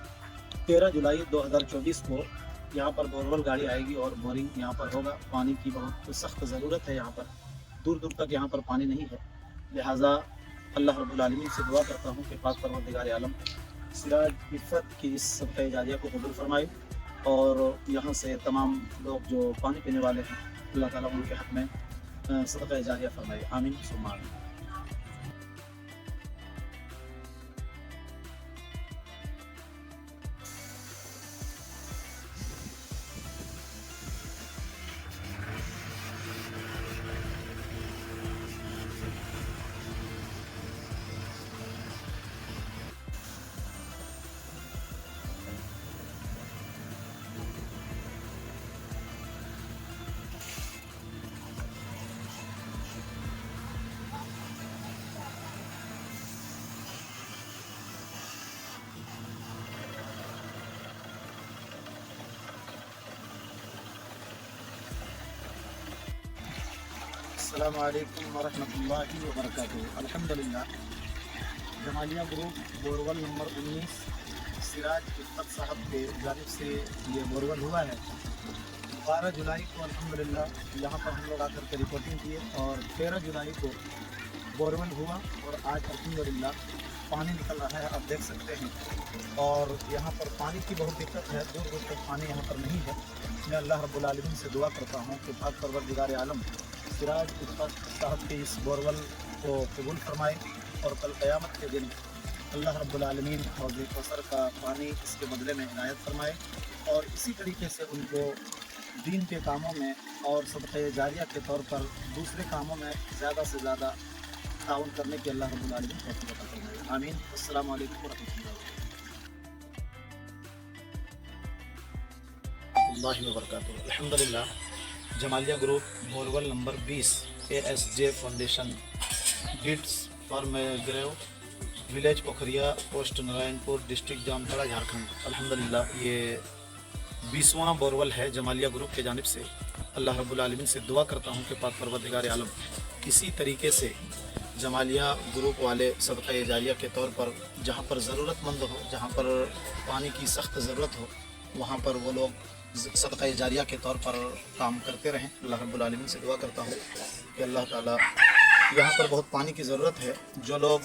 13 जुलाई 2024 को यहाँ पर बोरवेल गाड़ी आएगी और बोरिंग यहाँ पर होगा। पानी की बहुत सख्त ज़रूरत है। यहाँ पर दूर दूर तक यहाँ पर पानी नहीं है। लिहाजा अल्लाह रब्बुल आलमीन से दुआ करता हूँ कि पाक परवरदिगार आलम सिराज इफ़त की इस सदक़ा जारिया को कबूल फरमाए और यहाँ से तमाम लोग जो पानी पीने वाले हैं अल्लाह ताला उनके हक़ में सदक़ा जारिया फरमाए। आमीन सुम्मा आमीन। अस्सलामु अलैकुम वरहमतुल्लाहि व बरकातहू। अल्हम्दुलिल्लाह Jamalia group borewell number 19 Siraj Iffat साहब के जानिब से ये बोरवेल हुआ है। 12 जुलाई को अल्हम्दुलिल्लाह यहाँ पर हम लोग आकर के रिपोर्टिंग किए और 13 जुलाई को बोरवेल हुआ और आज अल्हम्दुलिल्लाह पानी निकल रहा है, आप देख सकते हैं। और यहाँ पर पानी की बहुत दिक्कत है, दूर दूर तक पानी यहाँ पर नहीं है। मैं अल्लाह रब्बुल आलमीन से दुआ करता हूँ कि पाक परवरदिगार आलम सिराज इफ़त साहब के इस बोरवेल को कबूल फरमाए और कल क़यामत के दिन अल्लाह रब्बुल आलमीन हौज़ कौसर का पानी इसके बदले में इनायत फरमाए और इसी तरीके से उनको दीन के कामों में और सदक़ा जारिया के तौर पर दूसरे कामों में ज़्यादा से ज़्यादा ताउन करने की अल्लाह रब्बुल आलमीन तौफ़ीक़ अता फरमाए। आमीन। अस्सलामु अलैकुम व रहमतुल्लाहि व बरकातहू। अल्हम्दुलिल्लाह Jamalia group borewell number 20 ASJ foundation गिट्स फार्म ग्रेव village Pokhariya post Narayanpur district Jamtara Jharkhand. अल्हम्दुलिल्लाह ये 20वां बोरवेल है जमालिया ग्रुप के जानिब से। अल्लाह रब्बुल आलमीन से दुआ करता हूँ कि पाक परवरदिगार आलम किसी तरीके से जमालिया ग्रुप वाले सदक़ा जारिया के तौर पर जहाँ पर ज़रूरतमंद हो, जहाँ पर पानी की सख्त ज़रूरत हो, वहाँ पर वो लोग सदक़ा जारिया के तौर पर काम करते रहें। अल्लाह रब्बुल आलमीन से दुआ करता हूँ कि अल्लाह ताला यहाँ पर बहुत पानी की ज़रूरत है। जो लोग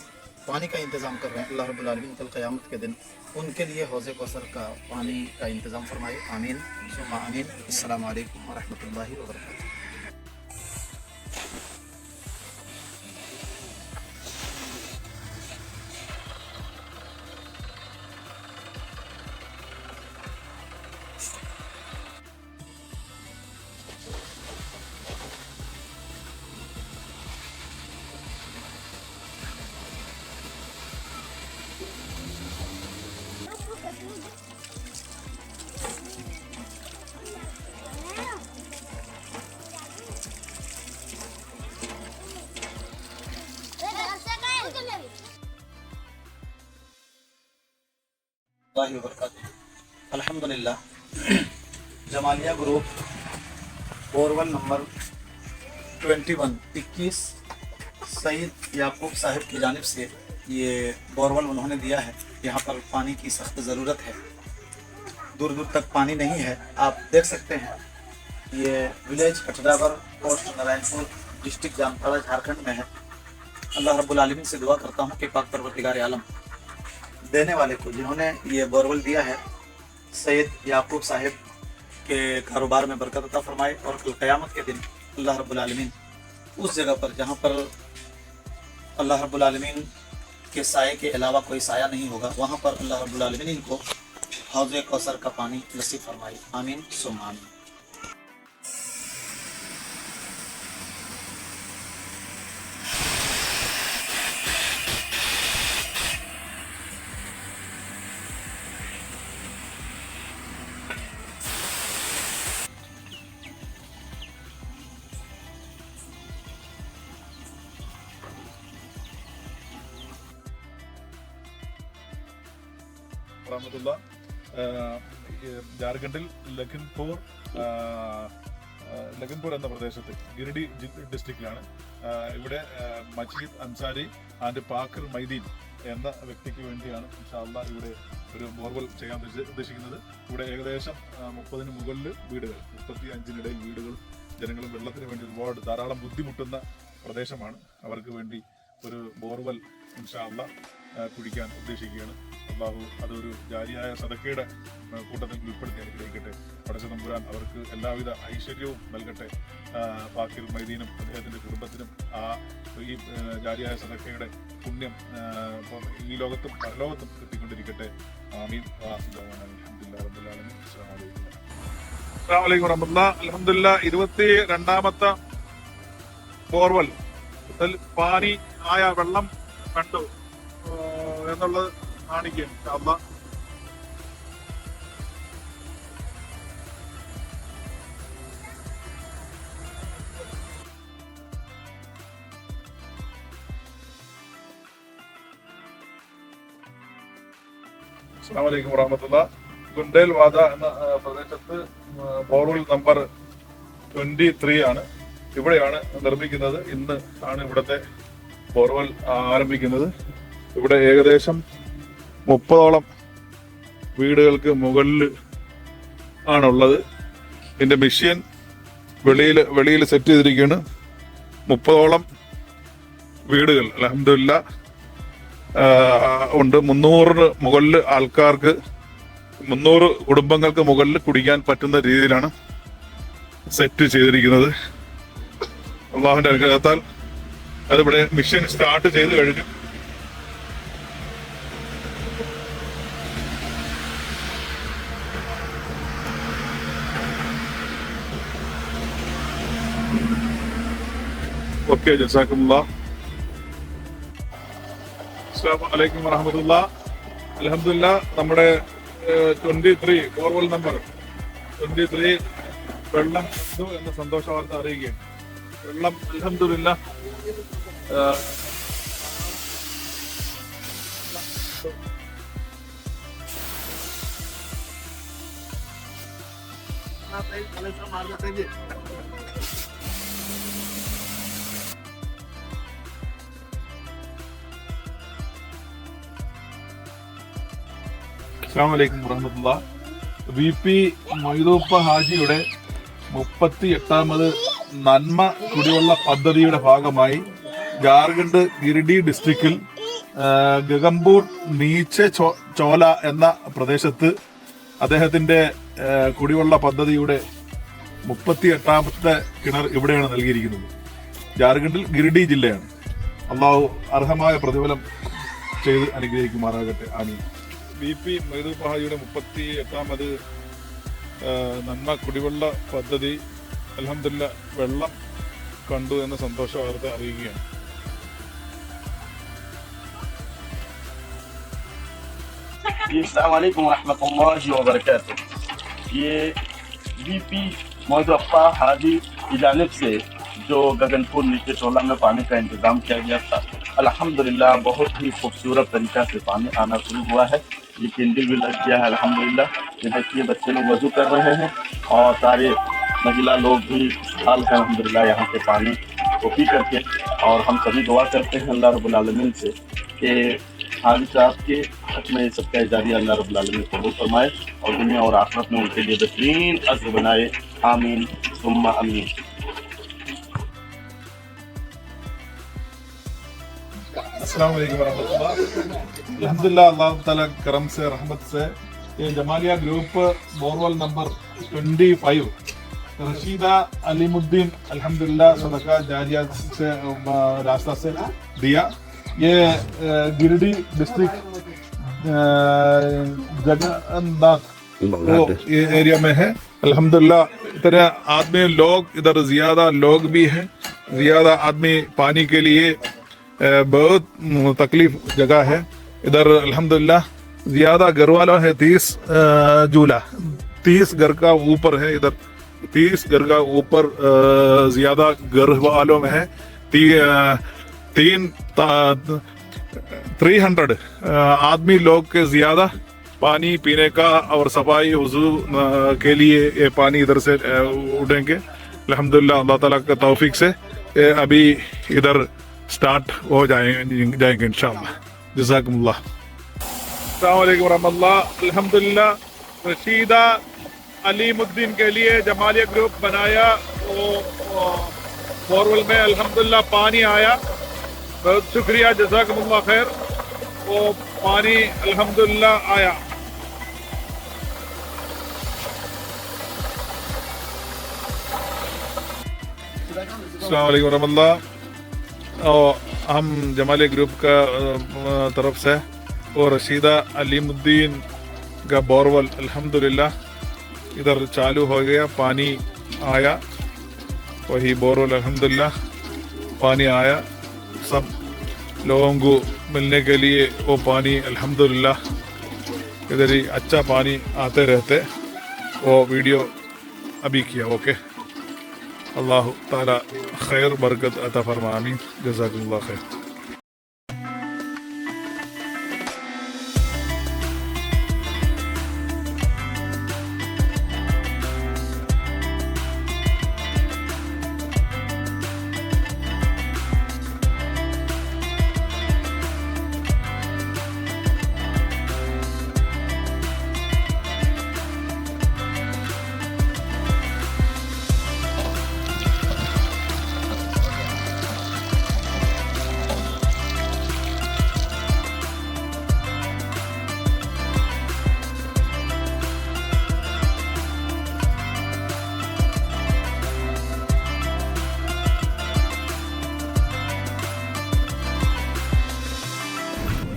पानी का इंतज़ाम कर रहे हैं अल्लाह रब्बुल आलमीन कल क़यामत के दिन उनके लिए हौज़ कौसर का पानी का इंतज़ाम फरमाए। आमीन सुम्मा आमीन। अस्सलामु अलैकुम व रहमतुल्लाहि व बरकातहू। वरहमतुल्लाहि वबरकातुहू। अल्हम्दुलिल्लाह, Jamalia group borewell number 21 Saeed याकूब साहिब की जानिब से ये बोरवेल उन्होंने दिया है। यहाँ पर पानी की सख्त ज़रूरत है, दूर दूर तक पानी नहीं है। आप देख सकते हैं ये village Katrawar, post Narayanpur, district Jamtara, Jharkhand में है। अल्लाह रब्बुल आलमीन से दुआ करता हूँ कि पाक परवरदिगार आलम देने वाले को, जिन्होंने ये बोरवेल दिया है, सैयद याकूब साहिब के कारोबार में बरकत अता फरमाए और कल क़यामत के दिन अल्लाह रब्बुल आलमीन उस जगह पर जहाँ पर अल्लाह रब्बुल आलमीन के साये के अलावा कोई साया नहीं होगा, वहाँ पर अल्लाह रब्बुल आलमीन इनको हौज़े कौसर का पानी नसीब फरमाए। आमीन सुम्मा आमीन। റഹ്മത്തുള്ള ജാർഖണ്ഡിൽ ലഖിംപൂർ എന്ന പ്രദേശത്ത് ഗിരിഡി ഡിസ്ട്രിക്റ്റിലാണ്. ഇവിടെ മജീദ് അൻസാരി ആൻഡ് പാക്കർ മൈദീൻ എന്ന വ്യക്തിക്ക് വേണ്ടിയാണ് ഇൻഷാ അല്ലാഹ് ഇവിടെ ഒരു ബോർവെൽ ചെയ്യാൻ ഉദ്ദേശിക്കുന്നത്. ഇവിടെ ഏകദേശം 30-ന് മുകളിൽ വീടുകൾ, 35-നിടയിൽ വീടുകൾ, ജനങ്ങളും വെള്ളത്തിന് വേണ്ടി ധാരാളം ബുദ്ധിമുട്ടുന്ന പ്രദേശമാണ്. അവർക്ക് വേണ്ടി ഒരു ബോർവെൽ ഇൻഷാ അല്ലാഹ് കുഴിക്കാൻ ഉദ്ദേശിക്കുകയാണ്. അള്ളാഹു അതൊരു ജാരിയായ സദക്കയുടെ കൂട്ടത്തിൽ ഉൾപ്പെടുത്തി അനുഗ്രഹിക്കട്ടെ. പടച്ച തമ്പുരാൻ അവർക്ക് എല്ലാവിധ ഐശ്വര്യവും നൽകട്ടെ. പാക്കിർ മൈദീനും അദ്ദേഹത്തിന്റെ കുടുംബത്തിനും ഈ ജാരിയായ സദക്കയുടെ പുണ്യം ഈ ലോകത്തും പരലോകത്തും എത്തിക്കൊണ്ടിരിക്കട്ടെ. ആമീൻ. അൽഹംദുലില്ലാഹി റബ്ബിൽ ആലമീൻ. അസ്സലാമു അലൈക്കും വറഹ്മത്തുള്ളാഹി. അൽഹംദുലില്ലാഹ്, 22ാമത്തെ ബോർവെൽ പാനി ആയ വെള്ളം കണ്ടു എന്നുള്ളത് കാണിക്കുക. അല്ലാഹ് അസ്സലാമു അലൈക്കും വറഹ്മത്തുള്ളാഹി. ഗുണ്ടേൽ വാദ എന്ന പ്രദേശത്ത് ബോർവെൽ നമ്പർ 23 ആണ്. ഇവിടെയാണ് നിർമ്മിക്കുന്നത്. ഇന്ന് ആണ് ഇവിടുത്തെ ബോർവെൽ ആരംഭിക്കുന്നത്. ഇവിടെ ഏകദേശം 30ഓളം വീടുകൾക്ക് മുകളിൽ ആണുള്ളത്. ഇതിന്റെ മെഷീൻ വെളിയിൽ സെറ്റ് ചെയ്തിരിക്കുകയാണ്. 30ഓളം വീടുകൾ അൽഹംദുലില്ലാഹ് ഉണ്ട്. 300 മുകളിൽ ആൾക്കാർക്ക്, 300 കുടുംബങ്ങൾക്ക് മുകളിൽ കുടിക്കാൻ പറ്റുന്ന രീതിയിലാണ് സെറ്റ് ചെയ്തിരിക്കുന്നത്. അള്ളാഹുവിന്റെ അനുഗ്രഹത്താൽ അതിവിടെ മിഷൻ സ്റ്റാർട്ട് ചെയ്ത് കഴിഞ്ഞു. ഓക്കെ, ജസാക്കുമുല്ലാഹ്. അസ്സലാമു അലൈക്കും വറഹ്മത്തുള്ളാഹി. അൽഹംദുലില്ലാഹ്, നമ്മുടെ 23 ബോർവെൽ നമ്പർ 23 വെള്ളം കണ്ടു എന്ന സന്തോഷ വാർത്ത അറിയുകയാണ്. വെള്ളം അൽഹംദുലില്ലാഹ് അസ്സലാമു അലൈക്കും വറഹ്മത്തുള്ളാഹി. VP മൊയ്തൂപ്പ ഹാജിയുടെ 38ാമത് നന്മ കുടിവെള്ള പദ്ധതിയുടെ ഭാഗമായി ജാർഖണ്ഡ് ഗിരിഡി ഡിസ്ട്രിക്റ്റിൽ ഗഗംപൂർ നീച്ചെ ചോല എന്ന പ്രദേശത്ത് അദ്ദേഹത്തിന്റെ കുടിവെള്ള പദ്ധതിയുടെ 38ാമത്തെ കിണർ ഇവിടെയാണ് നൽകിയിരിക്കുന്നത്. ജാർഖണ്ഡിൽ ഗിരിഡി ജില്ലയാണ്. അള്ളാഹു അർഹമായ പ്രതിഫലം ചെയ്ത് അനുഗ്രഹിക്കുമാറാകട്ടെ. ആമീൻ. VP മൊയ്തൂപ്പ ഹാജിയുടെ 38ാമത് നന്മ കുടിവെള്ള പദ്ധതി അൽഹംദുലില്ലാഹ് വെള്ളം കണ്ടു എന്ന സന്തോഷ വാർത്ത അറിയുകയാണ്. अस्सलाम वालेकुम रहमतुल्लाहि व बरकातहू। ये VP मौजूदा हाजी की जानिब से जो गगनपुर नीचे चोला में पानी का इंतजाम किया गया था, अल्हम्दुलिल्लाह बहुत ही खूबसूरत तरीका से पानी आना शुरू हुआ है। ये कैंडल भी लग गया है अल्हम्दुलिल्लाह। ये देखिए बच्चे लोग वजू कर रहे हैं और सारे महिला लोग भी हाल है अल्हम्दुलिल्लाह यहाँ पे पानी को पी करके। और हम सभी दुआ करते हैं अल्लाह रब्बुल आलमीन से कि हाजी साहब के हक में सबका जारी अल्लाह रब्बुल आलमीन कबूल फरमाए और दुनिया और आखिरत में उनके लिए बेहतरीन अज़्र बनाए। आमीन सुम्मा आमीन। अस्सलाम वालेकुम रहमतुल्लाह। अल्हम्दुलिल्लाह अल्लाह ताला करम से रहमत से ये Jamalia group borewell number 25 Rashida Alimuddin अल्हम्दुलिल्लाह सदका जारिया से रास्ता से दिया। ये गिरिडीह डिस्ट्रिक्ट जगन्नाथ ये एरिया में है अल्हम्दुलिल्लाह। इतने आदमी लोग इधर ज्यादा लोग भी हैं, ज्यादा आदमी पानी के लिए बहुत तकलीफ जगह है इधर अल्हम्दुलिल्लाह। ज्यादा घर वाला है 30 जूला 30 घर का ऊपर है इधर 30 घर का ऊपर ज्यादा घर वालों में है 300 आदमी लोग के ज्यादा पानी पीने का और सफाई वजू के लिए ये पानी इधर से उड़ेंगे अल्हम्दुलिल्लाह। अल्लाह ताला के तौफीक से अभी इधर स्टार्ट हो जाएंगे इंशाअल्लाह। जज़ाकुमुल्लाह। अस्सलाम वालेकुम रहमतुल्लाह। अल्हम्दुलिल्लाह रशीदा अलीमुद्दीन के लिए जमालिया ग्रुप बनाया बोरवेल में अल्हम्दुलिल्लाह पानी आया। बहुत शुक्रिया जज़ाकुमुल्लाह खैर। वो पानी अल्हम्दुलिल्लाह आया। अस्सलाम वालेकुम रहमतुल्लाह। और हम जमालिया ग्रुप का तरफ से और रशीदा अलीमुद्दीन का बोरवेल अल्हम्दुलिल्लाह इधर चालू हो गया। पानी आया वही बोरवेल अल्हम्दुलिल्लाह पानी आया। सब लोगों को मिलने के लिए वो पानी अल्हम्दुलिल्लाह इधर ही अच्छा पानी आते रहते। वो वीडियो अभी किया। ओके अल्लाह ताला खैर बरकत अता फरमा। आमीन जज़ाकुमुल्लाह खैर।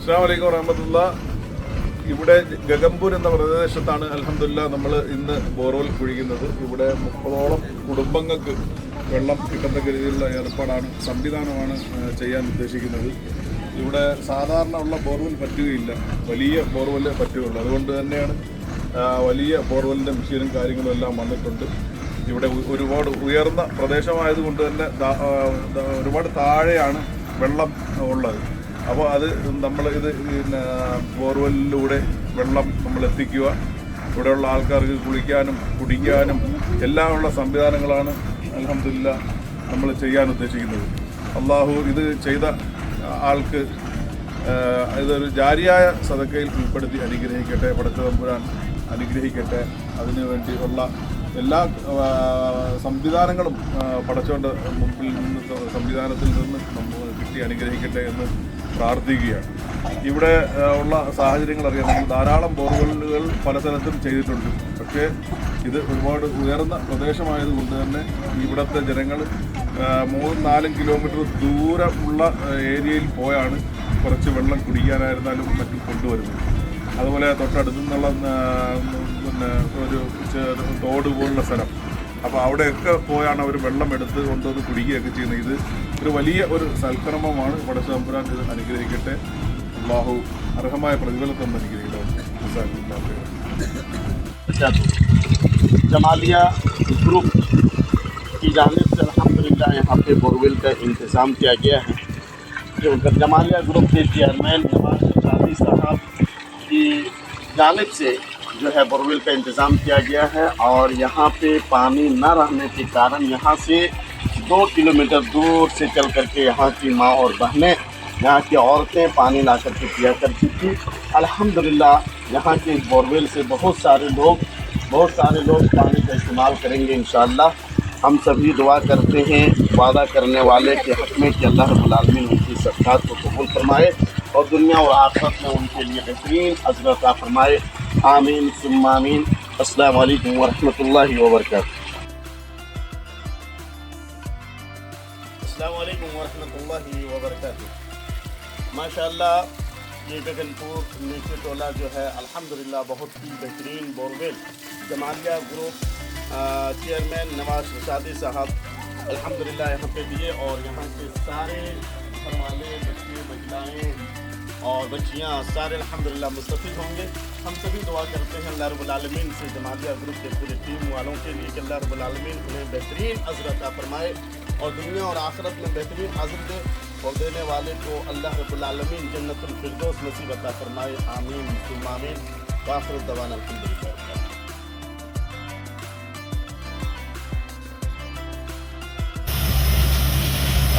അസ്സലാമു അലൈക്കും വറഹ്മത്തുള്ളാഹ്. ഇവിടെ ഗഗംപൂർ എന്ന പ്രദേശത്താണ് അൽഹംദുലില്ലാഹ് നമ്മൾ ഇന്ന് ബോർവെൽ കുഴിക്കുന്നത്. ഇവിടെ 30ഓളം കുടുംബങ്ങൾക്ക് വെള്ളം കിട്ടത്തക്ക രീതിയിലുള്ള ഏർപ്പാടാണ് സംവിധാനമാണ് ചെയ്യാൻ ഉദ്ദേശിക്കുന്നത്. ഇവിടെ സാധാരണ ഉള്ള ബോർവെൽ പറ്റുകയില്ല, വലിയ ബോർവെല്ലേ പറ്റുകയുള്ളൂ. അതുകൊണ്ട് തന്നെയാണ് വലിയ ബോർവെല്ലിൻ്റെ മെഷീനും കാര്യങ്ങളും എല്ലാം വന്നിട്ടുണ്ട്. ഇവിടെ ഒരുപാട് ഉയർന്ന പ്രദേശമായതുകൊണ്ട് തന്നെ ഒരുപാട് താഴെയാണ് വെള്ളം ഉള്ളത്. അപ്പോൾ അത് നമ്മൾ ഇത് ബോർവെല്ലിലൂടെ വെള്ളം നമ്മൾ എത്തിക്കുക, ഇവിടെയുള്ള ആൾക്കാർക്ക് കുളിക്കാനും കുടിക്കാനും എല്ലാമുള്ള സംവിധാനങ്ങളാണ് അൽഹംദുലില്ലാഹ് നമ്മൾ ചെയ്യാൻ ഉദ്ദേശിക്കുന്നത്. അള്ളാഹു ഇത് ചെയ്ത ആൾക്ക് ഇതൊരു ജാരിയായ സദക്കയിൽ ഉൾപ്പെടുത്തി അനുഗ്രഹിക്കട്ടെ, പടച്ച തമ്പുരാൻ അനുഗ്രഹിക്കട്ടെ. അതിനു വേണ്ടിയുള്ള എല്ലാ സംവിധാനങ്ങളും പടച്ചോൻ്റെ മുമ്പിൽ നിന്ന് സംവിധാനത്തിൽ നിന്ന് നമ്മൾ കിട്ടി അനുഗ്രഹിക്കട്ടെ എന്ന് പ്രാർത്ഥിക്കുകയാണ്. ഇവിടെ ഉള്ള സാഹചര്യങ്ങൾ അറിയാം. നമ്മൾ ധാരാളം ബോർവെല്ലുകൾ പല സ്ഥലത്തും ചെയ്തിട്ടുണ്ട്. പക്ഷേ ഇത് ഒരുപാട് ഉയർന്ന പ്രദേശമായതുകൊണ്ട് തന്നെ ഇവിടുത്തെ ജനങ്ങൾ 3-4 കിലോമീറ്റർ ദൂരമുള്ള ഏരിയയിൽ പോയാണ് കുറച്ച് വെള്ളം കുടിക്കാനായിരുന്നാലും മറ്റും കൊണ്ടുവരുന്നത്. അതുപോലെ തൊട്ടടുത്തു നിന്നുള്ള ഒരു തോട് പോലുള്ള സ്ഥലം, അപ്പോൾ അവിടെയൊക്കെ പോയാണ് അവർ വെള്ളം എടുത്ത് കൊണ്ടുവന്ന് കുടിക്കുകയൊക്കെ ചെയ്യുന്നത്. ഇത് ഒരു വലിയ ഒരു സൽക്കർമ്മമാണ്. പടച്ച തമ്പുരാൻ ഇത് അനുഗ്രഹിക്കട്ടെ. അല്ലാഹു അർഹമായ പ്രതിഫലം തന്ന് അനുഗ്രഹിക്കട്ടെ. जमालिया ग्रुप की जानिब से अल्हम्दुलिल्लाह यहाँ पे बोरवेल का इंतज़ाम किया गया है। जो जमालिया ग्रुप के चेयरमैन जमाल शादी साहब की जानिब से जो है बोरवेल का इंतज़ाम किया गया है। और यहाँ पे पानी न रहने के कारण यहाँ से 2 किलोमीटर दूर से चल करके यहाँ की माँ और बहनें, यहाँ की औरतें पानी ला करके पिया करती थी। अल्हम्दुलिल्लाह यहाँ के बोरवेल से बहुत सारे लोग पानी का इस्तेमाल करेंगे इंशाअल्लाह। हम सभी दुआ करते हैं वादा करने वाले के हक़ में कि अल्लाह रब्बुल आलमीन उनकी सदक़ात को कबूल फरमाए और दुनिया और आखिरत में उनके लिए बेहतरीन अज़्र अता फरमाए। आमीन सुम्मा आमीन। अस्सलामु अलैकुम व रहमतुल्लाहि व बरकातुहू। अस्सलामु अलैकुम व रहमतुल्लाहि व बरकातुहू। माशाअल्लाह ये गगनपुर नीचे टोला जो है अल्हम्दुलिल्लाह बहुत ही बेहतरीन borewell Jamalia group chairman Nawaz Rashadi साहब अल्हम्दुलिल्लाह यहाँ पे दिए और यहाँ के सारे घर वाले बच्चे महिलाएँ और बच्चियाँ सारे अल्हम्दुलिल्लाह मुस्तफ़ीद होंगे। हम सभी दुआ करते हैं अल्लाह रब्बुल आलमीन से जमालिया ग्रुप के पूरे टीम वालों के लिए कि अल्लाह रब्बुल आलमीन उन्हें बेहतरीन अज़्र अता फरमाए और दुनिया और आखिरत में बेहतरीन अज़्र दे और देने वाले को अल्लाह रब्बुल आलमीन जन्नतुल फिरदौस नसीब अता फरमाए। आमीन सुम्मा आमीन। व आखिर दवाना अल्हम्दुलिल्लाह।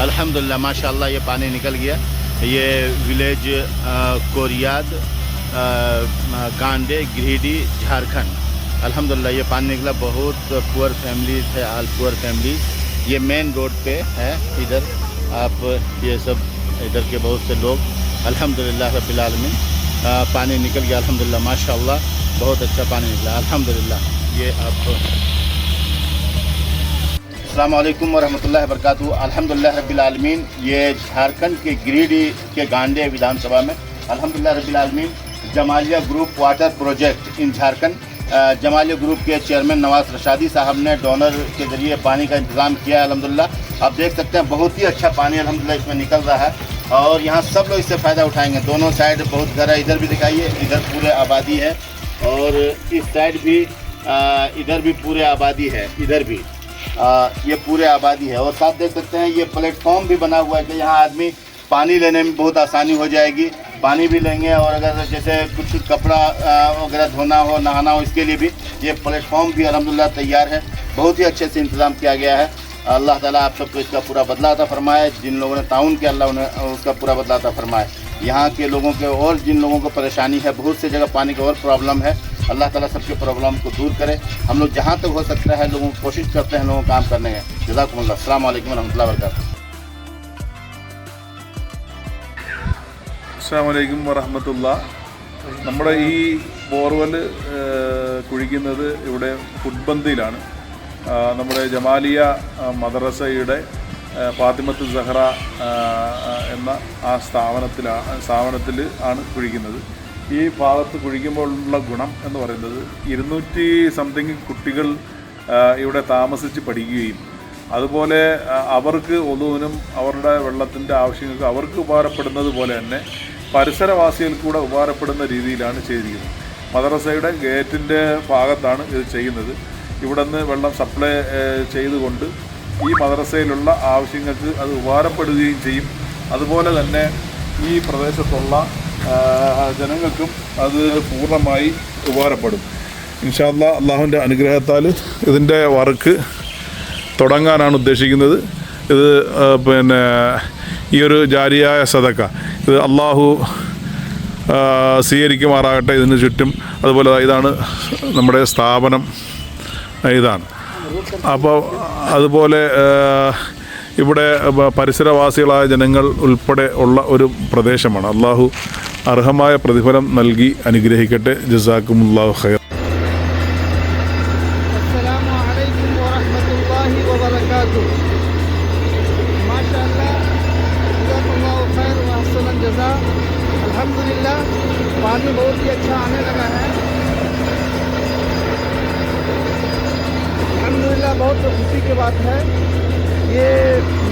अल्हम्दुलिल्लाह माशाअल्लाह ये पानी निकल गया। ये विलेज कोरियाद गांडे गिरिडीह झारखंड। अल्हम्दुलिल्लाह ये पानी निकला। बहुत पुअर फैमिलीज है, ऑल पुअर फैमिलीज। ये मेन रोड पे है इधर आप ये सब इधर के बहुत से लोग अल्हम्दुलिल्लाह रब्बिल आलमीन पानी निकल गया। अल्हम्दुलिल्लाह माशाअल्लाह बहुत अच्छा पानी निकला अल्हम्दुलिल्लाह। ये आप अस्सलामु अलैकुम वरहमतुल्लाहि वबरकातुहू। अल्हम्दुलिल्लाह रब्बिल आलमीन ये झारखंड के गिरिडीह के गांडे विधानसभा में अल्हम्दुलिल्लाह रब्बिल आलमीन Jamalia group water project in Jharkhand Jamalia group के चेयरमैन नवाज रशादी साहब ने डोनर के ज़रिए पानी का इंतज़ाम किया है। अल्हम्दुलिल्लाह आप देख सकते हैं बहुत ही अच्छा पानी अल्हम्दुलिल्लाह इसमें निकल रहा है और यहाँ सब लोग इससे फ़ायदा उठाएंगे। दोनों साइड बहुत घर है, इधर भी दिखाइए, इधर पूरे आबादी है और इस साइड भी इधर भी पूरे आबादी है, इधर भी ये पूरे आबादी है। और साथ देख सकते हैं ये प्लेटफॉर्म भी बना हुआ है कि यहाँ आदमी पानी लेने में बहुत आसानी हो जाएगी, पानी भी लेंगे और अगर जैसे कुछ कपड़ा वगैरह धोना हो, नहाना हो, इसके लिए भी ये प्लेटफॉर्म भी अल्हम्दुलिल्लाह तैयार है। बहुत ही अच्छे से इंतज़ाम किया गया है। अल्लाह ताला आप सबको इसका पूरा बदला अता फरमाए। जिन लोगों ने ताउन किया अल्लाह उन्हें उसका पूरा बदला अता फरमाए। यहाँ के लोगों के और जिन लोगों को परेशानी है, बहुत सी जगह पानी की और प्रॉब्लम है, अल्लाह ताला सबके प्रॉब्लम को दूर करे। हम लोग जहाँ तक हो सकता है लोगों को कोशिश करते हैं लोगों को काम करने में। जज़ाकुमुल्लाह। अस्सलामु अलैकुम वरहमतुल्लाहि वबरकातुहू। അസ്സലാമു അലൈക്കും വറഹ്മത്തുള്ളാഹ്. നമ്മുടെ ഈ ബോർവെൽ കുഴിക്കുന്നത് ഇവിടെ ഫുട്ബന്തിയിലാണ്. നമ്മുടെ ജമാലിയ മദ്രസയുടെ ഫാത്തിമത്ത് സഹറ എന്ന ആ സ്ഥാപനത്തിൽ ആണ് കുഴിക്കുന്നത്. ഈ ഭാഗത്ത് കുഴിക്കുമ്പോഴുള്ള ഗുണം എന്ന് പറയുന്നത് 200 സംതിങ് കുട്ടികൾ ഇവിടെ താമസിച്ച് പഠിക്കുകയും അതുപോലെ അവർക്ക് ഒതുവിനും അവരുടെ വെള്ളത്തിൻ്റെ ആവശ്യങ്ങൾക്ക് അവർക്ക് ഉപകാരപ്പെടുന്നത് പോലെ തന്നെ പരിസരവാസികൾക്ക് കൂടെ ഉപകാരപ്പെടുന്ന രീതിയിലാണ് ചെയ്തിരിക്കുന്നത്. മദ്രസയുടെ ഗേറ്റിൻ്റെ ഭാഗത്താണ് ഇത് ചെയ്യുന്നത്. ഇവിടെ നിന്ന് വെള്ളം സപ്ലൈ ചെയ്തുകൊണ്ട് ഈ മദ്രസയിലുള്ള ആവശ്യങ്ങൾക്ക് അത് ഉപകാരപ്പെടുകയും ചെയ്യും. അതുപോലെ തന്നെ ഈ പ്രദേശത്തുള്ള ജനങ്ങൾക്കും അത് പൂർണ്ണമായി ഉപകാരപ്പെടും. ഇൻഷാ അല്ലാഹ് അള്ളാഹുവിൻ്റെ അനുഗ്രഹത്താൽ ഇതിൻ്റെ വർക്ക് തുടങ്ങാനാണ് ഉദ്ദേശിക്കുന്നത്. ഇത് പിന്നെ ഈ ഒരു ജാരിയായ സദക്ക ഇത് അള്ളാഹു സ്വീകരിക്കുമാറാകട്ടെ. ഇതിന് ചുറ്റും അതുപോലെ ഇതാണ് നമ്മുടെ സ്ഥാപനം, ഇതാണ്. അപ്പോൾ അതുപോലെ ഇവിടെ പരിസരവാസികളായ ജനങ്ങൾ ഉൾപ്പെടെ ഉള്ള ഒരു പ്രദേശമാണ്. അള്ളാഹു അർഹമായ പ്രതിഫലം നൽകി അനുഗ്രഹിക്കട്ടെ. ജസാക്കുമുല്ലാഹു ഖൈർ. अल्हम्दुलिल्लाह पानी बहुत ही अच्छा आने लगा है। अल्हम्दुलिल्लाह बहुत खुशी की बात है। ये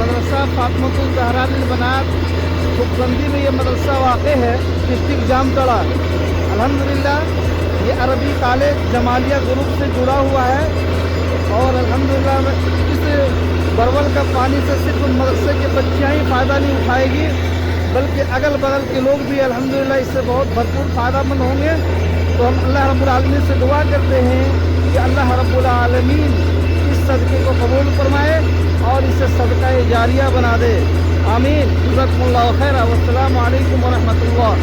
मदरसा फातिमतुल ज़हरा लिल बनात फुटबंदी में ये मदरसा वाक़ है, डिस्ट्रिक्ट जामताड़ा। अल्हम्दुलिल्लाह ये अरबी कॉलेज जमालिया ग्रुप से जुड़ा हुआ है और अल्हम्दुलिल्लाह इस बोरवेल का पानी से सिर्फ मदरसे के बच्चियाँ ही फ़ायदा नहीं उठाएगी बल्कि अगल बगल के लोग भी अल्हम्दुलिल्लाह इससे बहुत भरपूर फ़ायदामंद होंगे। तो हम अल्लाह रब्बुल आलमीन से दुआ करते हैं कि अल्लाह रब्बुल आलमीन इस सदक़े को कबूल फरमाए और इसे सदका जारिया बना दे। आमीन। जज़ाकुमुल्लाहु खैरा। वस्सलामु अलैकुम वरहमतुल्लाह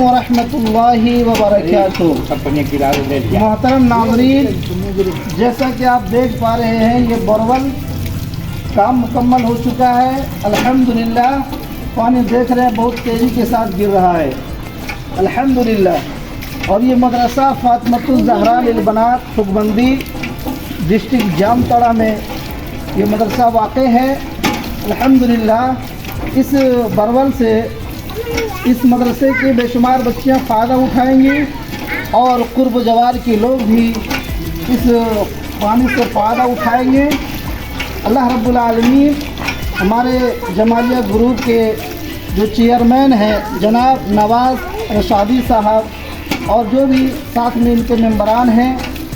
वरहमतुल्लाहि वबरकातुहू। मोहतरम नाज़रीन, जैसा कि आप देख पा रहे हैं ये बोरवेल काम मुकम्मल हो चुका है। अल्हम्दुलिल्लाह पानी देख रहे हैं बहुत तेज़ी के साथ गिर रहा है, अल्हम्दुलिल्लाह। और ये मदरसा फातिमतुज़ ज़हरा लिल बनात ठुकबंदी डिस्ट्रिक्ट जामताड़ा में ये मदरसा वाक़ है। अल्हम्दुलिल्लाह इस बोरवेल से इस मदरसे के बेशुमार बच्चियाँ फ़ायदा उठाएंगी और कुर्ब जवार के लोग भी इस पानी से फ़ायदा उठाएंगे। अल्लाह रब्बुल आलमीन हमारे जमालिया ग्रुप के जो चेयरमैन हैं जनाब नवाज़ रशादी साहब और जो भी साथ में इनके मेंबरान हैं,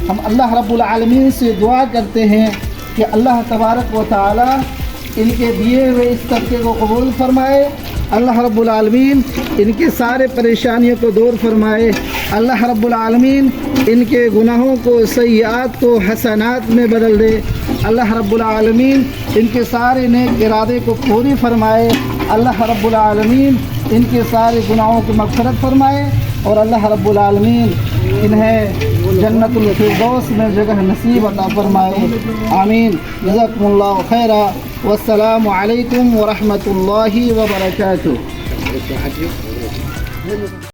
हम अल्लाह रब्बुल आलमीन से दुआ करते हैं कि अल्लाह तबारक व तआला इनके दिए हुए इस सदक़े को कबूल फरमाए। अल्लाह रब्बुल आलमीन इनके सारे परेशानियों को दूर फरमाए। अल्लाह रब्बुल आलमीन इनके गुनाहों को सय्यात को हसनात में बदल दे। अल्लाह रब्बुल आलमीन इनके सारे नेक इरादे को पूरी फरमाए। अल्लाह रब्बुल आलमीन इनके सारे गुनाहों की मग़फ़िरत फरमाए और अल्लाह रब्बुल आलमीन इन्हें जन्नतुल फिरदौस में जगह नसीब अता फरमाए। आमीन। जज़ाकुमुल्लाहु खैरा। वस्सलामु अलैकुम वरहमतुल्लाहि वबरकातुहू।